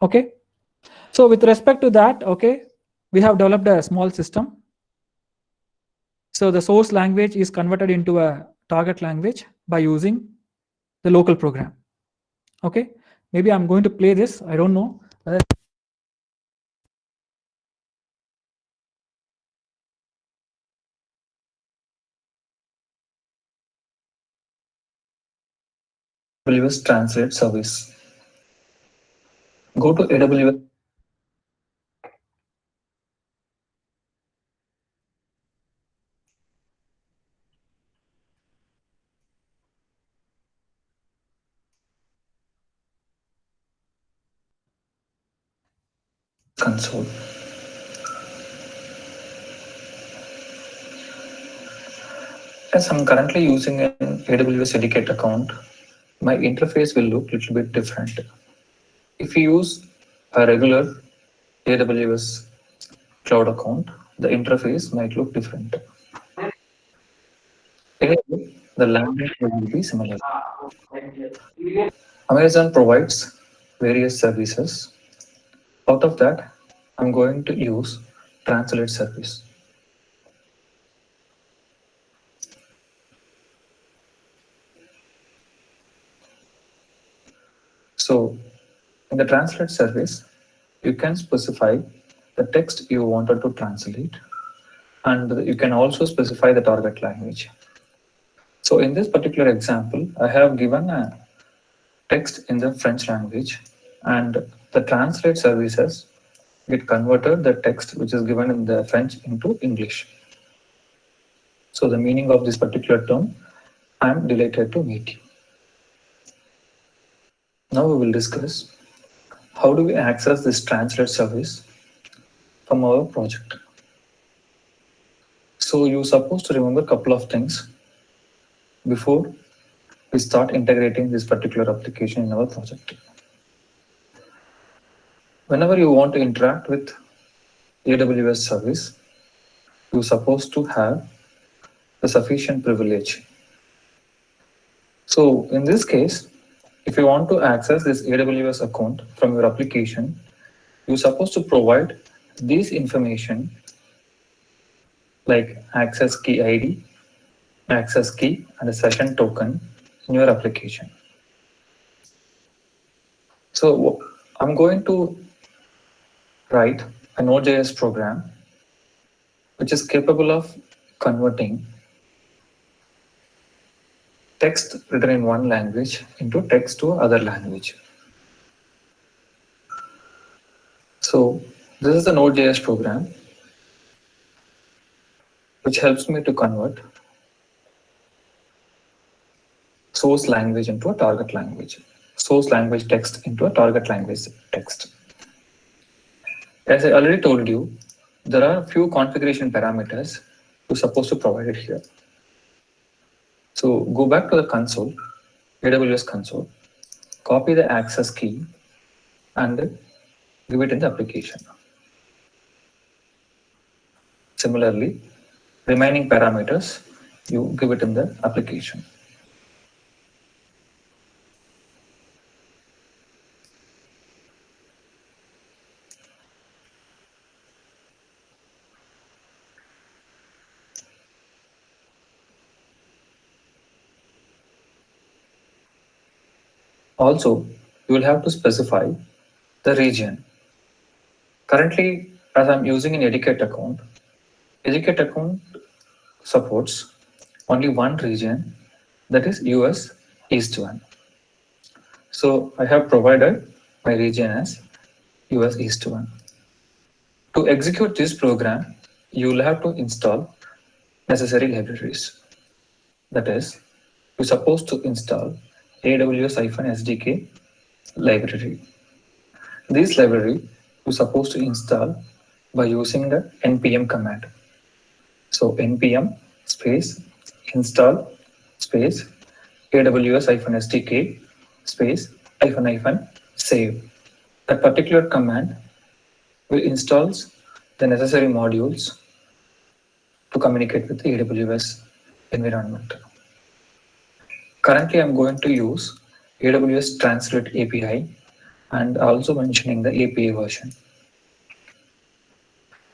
Okay. So with respect to that, okay, we have developed a small system. So the source language is converted into a target language by using the local program. Okay, maybe I'm going to play this. I don't know. AWS Translate service. Go to AWS. console. As I'm currently using an AWS Educate account, my interface will look a little bit different. If you use a regular AWS cloud account, the interface might look different. Anyway, the language will be similar. Amazon provides various services. Out of that, I'm going to use Translate service. So in the Translate service, you can specify the text you wanted to translate, and you can also specify the target language. So in this particular example, I have given a text in the French language, and the Translate services get converted the text which is given in the French into English. So the meaning of this particular term, I am delighted to meet you. Now we will discuss how do we access this Translate service from our project. So you're supposed to remember a couple of things before we start integrating this particular application in our project. Whenever you want to interact with AWS service, you're supposed to have the sufficient privilege. So in this case, if you want to access this AWS account from your application, you're supposed to provide this information like access key ID, access key, and a session token in your application. So I'm going to write a Node.js program which is capable of converting text written in one language into text to other language. So this is the Node.js program which helps me to convert source language into a target language, source language text into a target language text. As I already told you, there are a few configuration parameters you're supposed to provide it here. So go back to the console, AWS console, copy the access key and give it in the application. Similarly, remaining parameters, you give it in the application. Also, you will have to specify the region. Currently, as I'm using an Educate account supports only one region, that is US East 1. So I have provided my region as US East 1. To execute this program, you will have to install necessary libraries. That is, you're supposed to install AWS-SDK library. This library you're supposed to install by using the npm command. So npm space install space AWS-SDK space -- save. That particular command will install the necessary modules to communicate with the AWS environment. Currently, I'm going to use AWS Translate API and also mentioning the API version.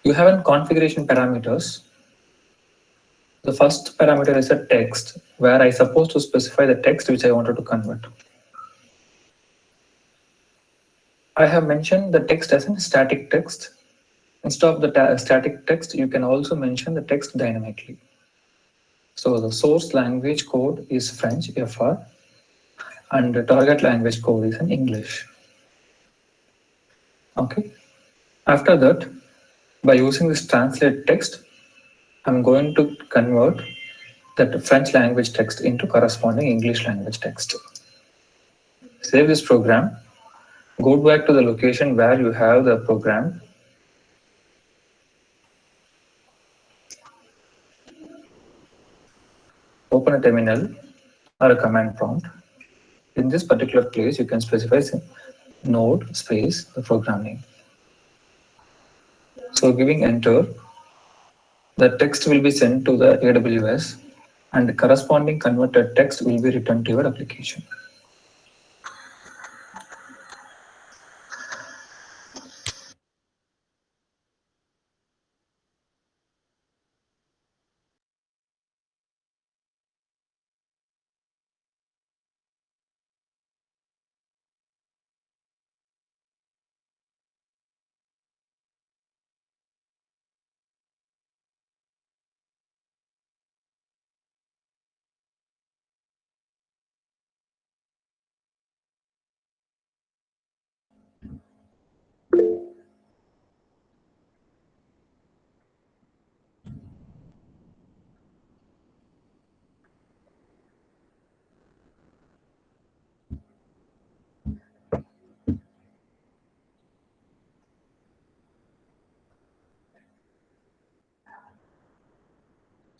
You have in configuration parameters. The first parameter is a text, where I supposed to specify the text which I wanted to convert. I have mentioned the text as a static text. Instead of the static text, you can also mention the text dynamically. So the source language code is French, FR, and the target language code is in English. Okay. After that, by using this translate text, I'm going to convert that French language text into corresponding English language text. Save this program, go back to the location where you have the program open a terminal or a command prompt. In this particular place, you can specify node space the program name. So giving enter, the text will be sent to the AWS and the corresponding converted text will be returned to your application.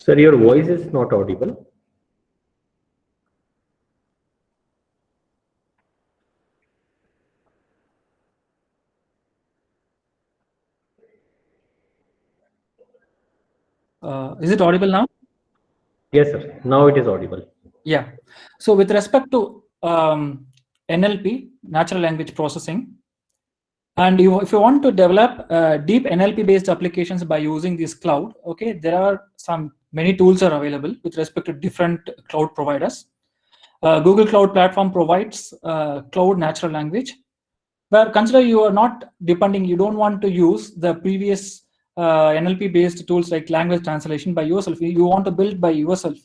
Sir, your voice is not audible. Is it audible now? Yes, sir. Now it is audible. Yeah. So with respect to NLP, natural language processing, and if you want to develop deep NLP based applications by using this cloud, okay, there are many tools are available with respect to different cloud providers. Google Cloud Platform provides cloud natural language, where consider you are not depending, you don't want to use the previous NLP based tools like language translation by yourself. You want to build by yourself.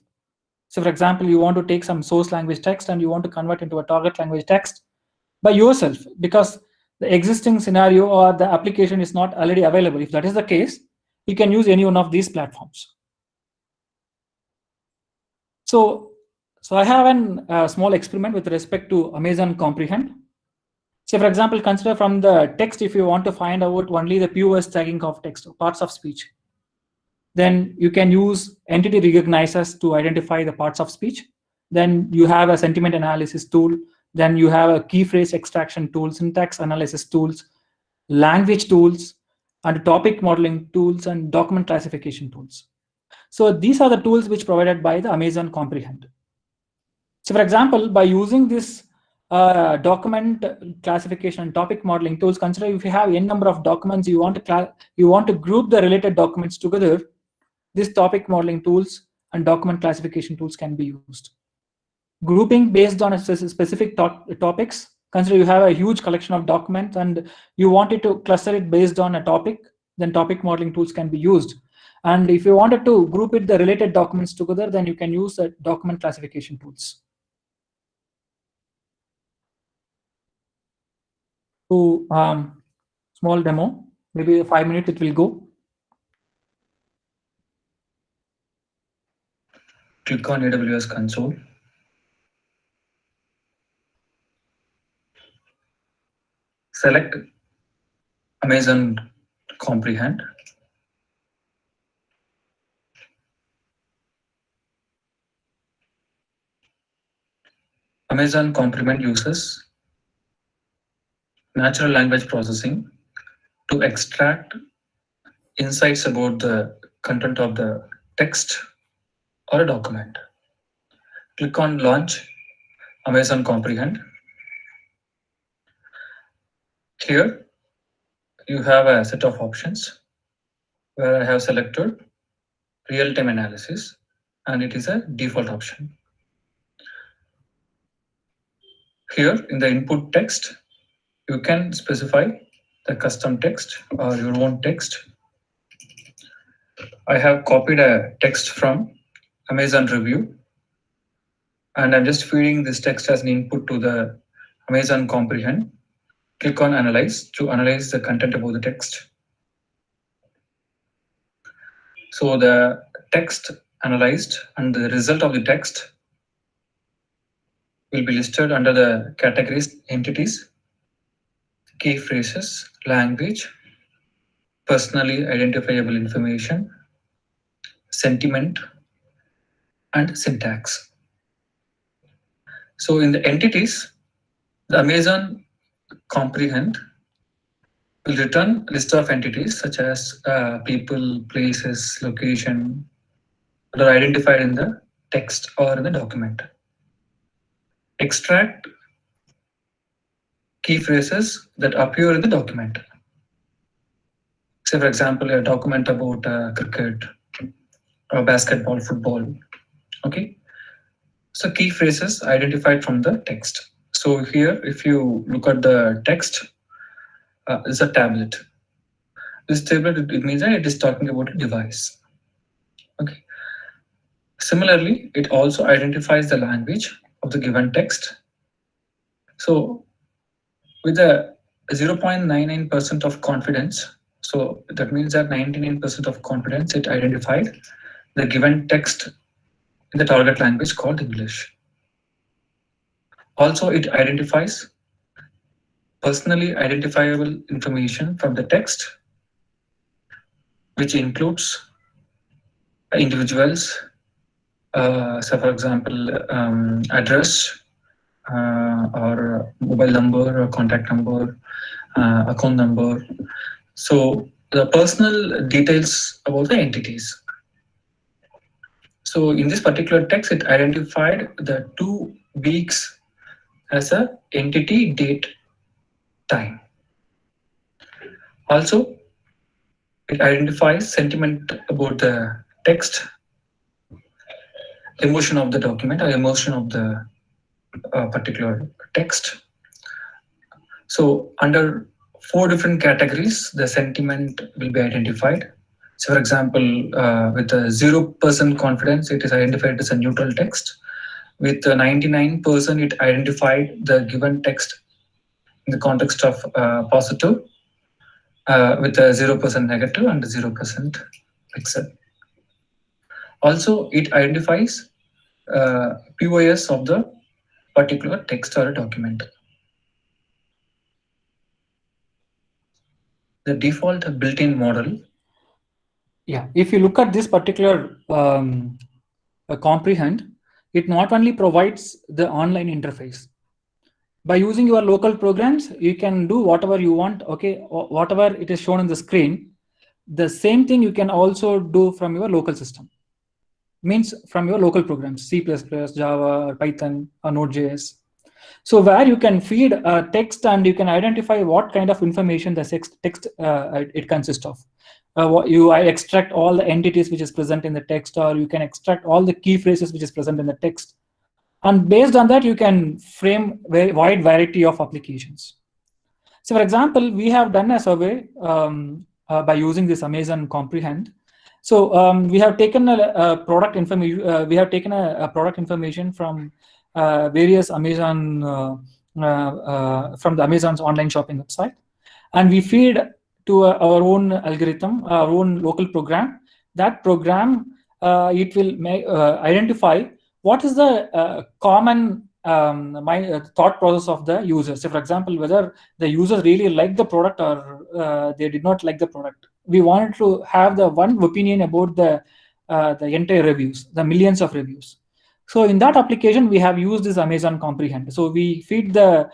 So for example, you want to take some source language text and you want to convert into a target language text by yourself because the existing scenario or the application is not already available. If that is the case, you can use any one of these platforms. So I have a small experiment with respect to Amazon Comprehend. So for example, consider from the text, if you want to find out only the pure tagging of text, parts of speech, then you can use entity recognizers to identify the parts of speech. Then you have a sentiment analysis tool. Then you have a key phrase extraction tool, syntax analysis tools, language tools, and topic modeling tools, and document classification tools. So these are the tools which provided by the Amazon Comprehend. So for example, by using this document classification and topic modeling tools, consider if you have n number of documents, you want to group the related documents together, these topic modeling tools and document classification tools can be used. Grouping based on a specific topics, consider you have a huge collection of documents and you wanted to cluster it based on a topic, then topic modeling tools can be used. And if you wanted to group it the related documents together, then you can use the document classification tools. So small demo, maybe 5 minutes it will go. Click on AWS console. Select Amazon Comprehend. Amazon Comprehend uses natural language processing to extract insights about the content of the text or a document. Click on Launch Amazon Comprehend. Here, you have a set of options where I have selected real-time analysis, and it is a default option. Here in the input text, you can specify the custom text or your own text. I have copied a text from Amazon Review, and I'm just feeding this text as an input to the Amazon Comprehend. Click on Analyze to analyze the content about the text. So the text analyzed and the result of the text will be listed under the categories entities, key phrases, language, personally identifiable information, sentiment, and syntax. So in the entities, the Amazon comprehend will return a list of entities such as people, places, location that are identified in the text or in the document. Extract key phrases that appear in the document. Say, for example, a document about cricket or basketball, football. Okay. So key phrases identified from the text. So here, if you look at the text, is a tablet. This tablet, it means that it is talking about a device. Okay. Similarly, it also identifies the language of the given text. So with a 0.99% of confidence, so that means that 99% of confidence, it identified the given text in the target language called English. Also, it identifies personally identifiable information from the text, which includes individuals, so for example, address, or mobile number, or contact number, account number. So the personal details about the entities. So in this particular text, it identified the 2 weeks as a entity, date, time. Also, it identifies sentiment about the text, emotion of the document, or emotion of the particular text. So under 4 different categories, the sentiment will be identified. So for example, with a 0% confidence, it is identified as a neutral text. With 99%, it identified the given text in the context of positive, with a 0% negative and 0% pixel. Also, it identifies POS of the particular text or a document. The default built-in model. Yeah, if you look at this particular comprehend, it not only provides the online interface. By using your local programs, you can do whatever you want, okay, whatever it is shown on the screen. The same thing you can also do from your local system. Means from your local programs, C++, Java, or Python, or Node.js. So where you can feed text and you can identify what kind of information the text it consists of. I extract all the entities which is present in the text, or you can extract all the key phrases which is present in the text. And based on that, you can frame a wide variety of applications. So for example, we have done a survey by using this Amazon Comprehend. So we have taken a product information. We have taken a product information from various Amazon from the Amazon's online shopping website, and we feed to our own algorithm, our own local program. That program it will identify what is the common thought process of the user. So for example, whether the users really like the product or they did not like the product. We wanted to have the one opinion about the entire reviews, the millions of reviews. So in that application, we have used this Amazon Comprehend. So we feed the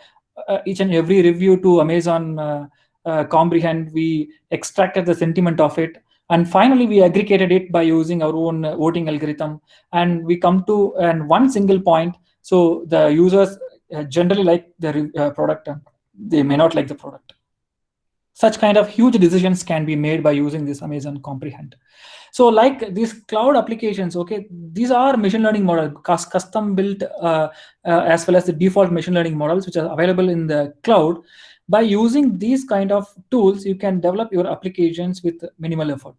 each and every review to Amazon Comprehend. We extracted the sentiment of it, and finally we aggregated it by using our own voting algorithm, and we come to one single point. So the users generally like the product, and they may not like the product. Such kind of huge decisions can be made by using this Amazon Comprehend. So like these cloud applications, okay, these are machine learning models, custom built as well as the default machine learning models which are available in the cloud. By using these kind of tools, you can develop your applications with minimal effort.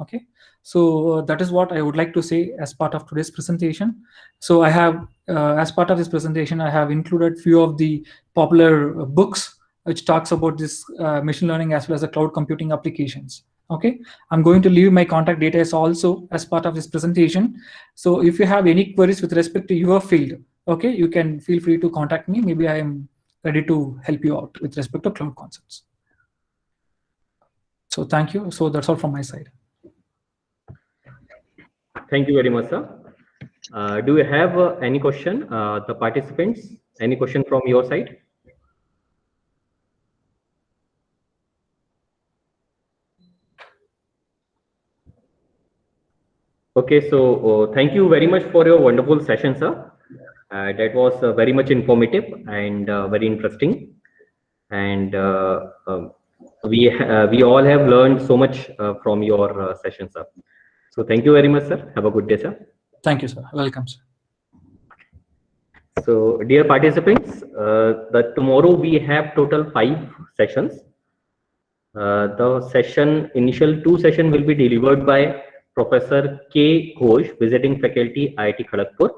Okay, so that is what I would like to say as part of today's presentation. So I have, as part of this presentation, I have included few of the popular books which talks about this machine learning as well as the cloud computing applications. Okay, I'm going to leave my contact details also as part of this presentation. So if you have any queries with respect to your field, okay, you can feel free to contact me. Maybe I am ready to help you out with respect to cloud concepts. So thank you. So that's all from my side. Thank you very much, sir. Do you have any question, the participants? Any question from your side? Okay, so thank you very much for your wonderful session, sir. That was very much informative and very interesting. And we all have learned so much from your session, sir. So thank you very much, sir. Have a good day, sir. Thank you, sir. Welcome, sir. So, dear participants, tomorrow we have total 5 sessions. The initial 2 sessions will be delivered by Professor K. Ghosh, visiting faculty, IIT Kharagpur.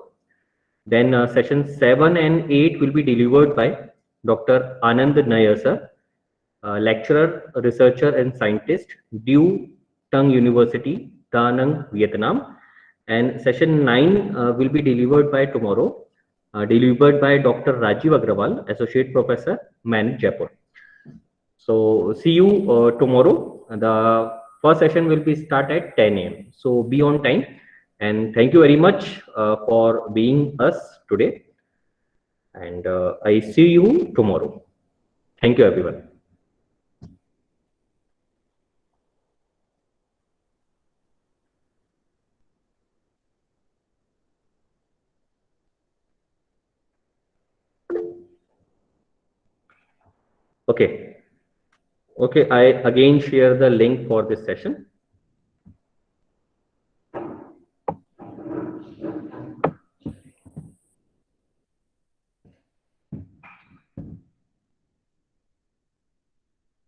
Then session 7 and 8 will be delivered by Dr. Anand Nair, sir, lecturer, researcher, and scientist, Du Tung University, Da Nang, Vietnam. And session 9 will be delivered by tomorrow, delivered by Dr. Rajiv Agrawal, Associate Professor, Man, Jaipur. So see you tomorrow. The first session will be start at 10 a.m. So be on time. And thank you very much for being us today. And I see you tomorrow. Thank you, everyone. Okay. Okay, I again share the link for this session.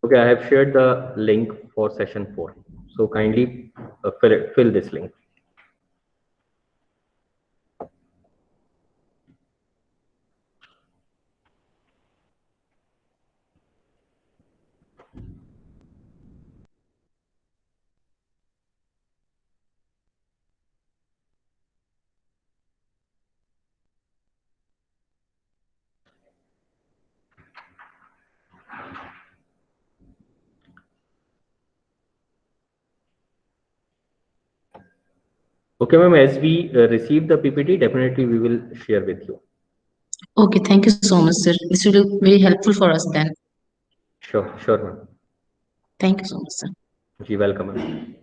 Okay, I have shared the link for session 4. So kindly fill this link. Okay, ma'am, as we receive the PPT, definitely we will share with you. Okay, thank you so much, sir. This will be very helpful for us then. Sure, ma'am. Thank you so much, sir. You're welcome, ma'am.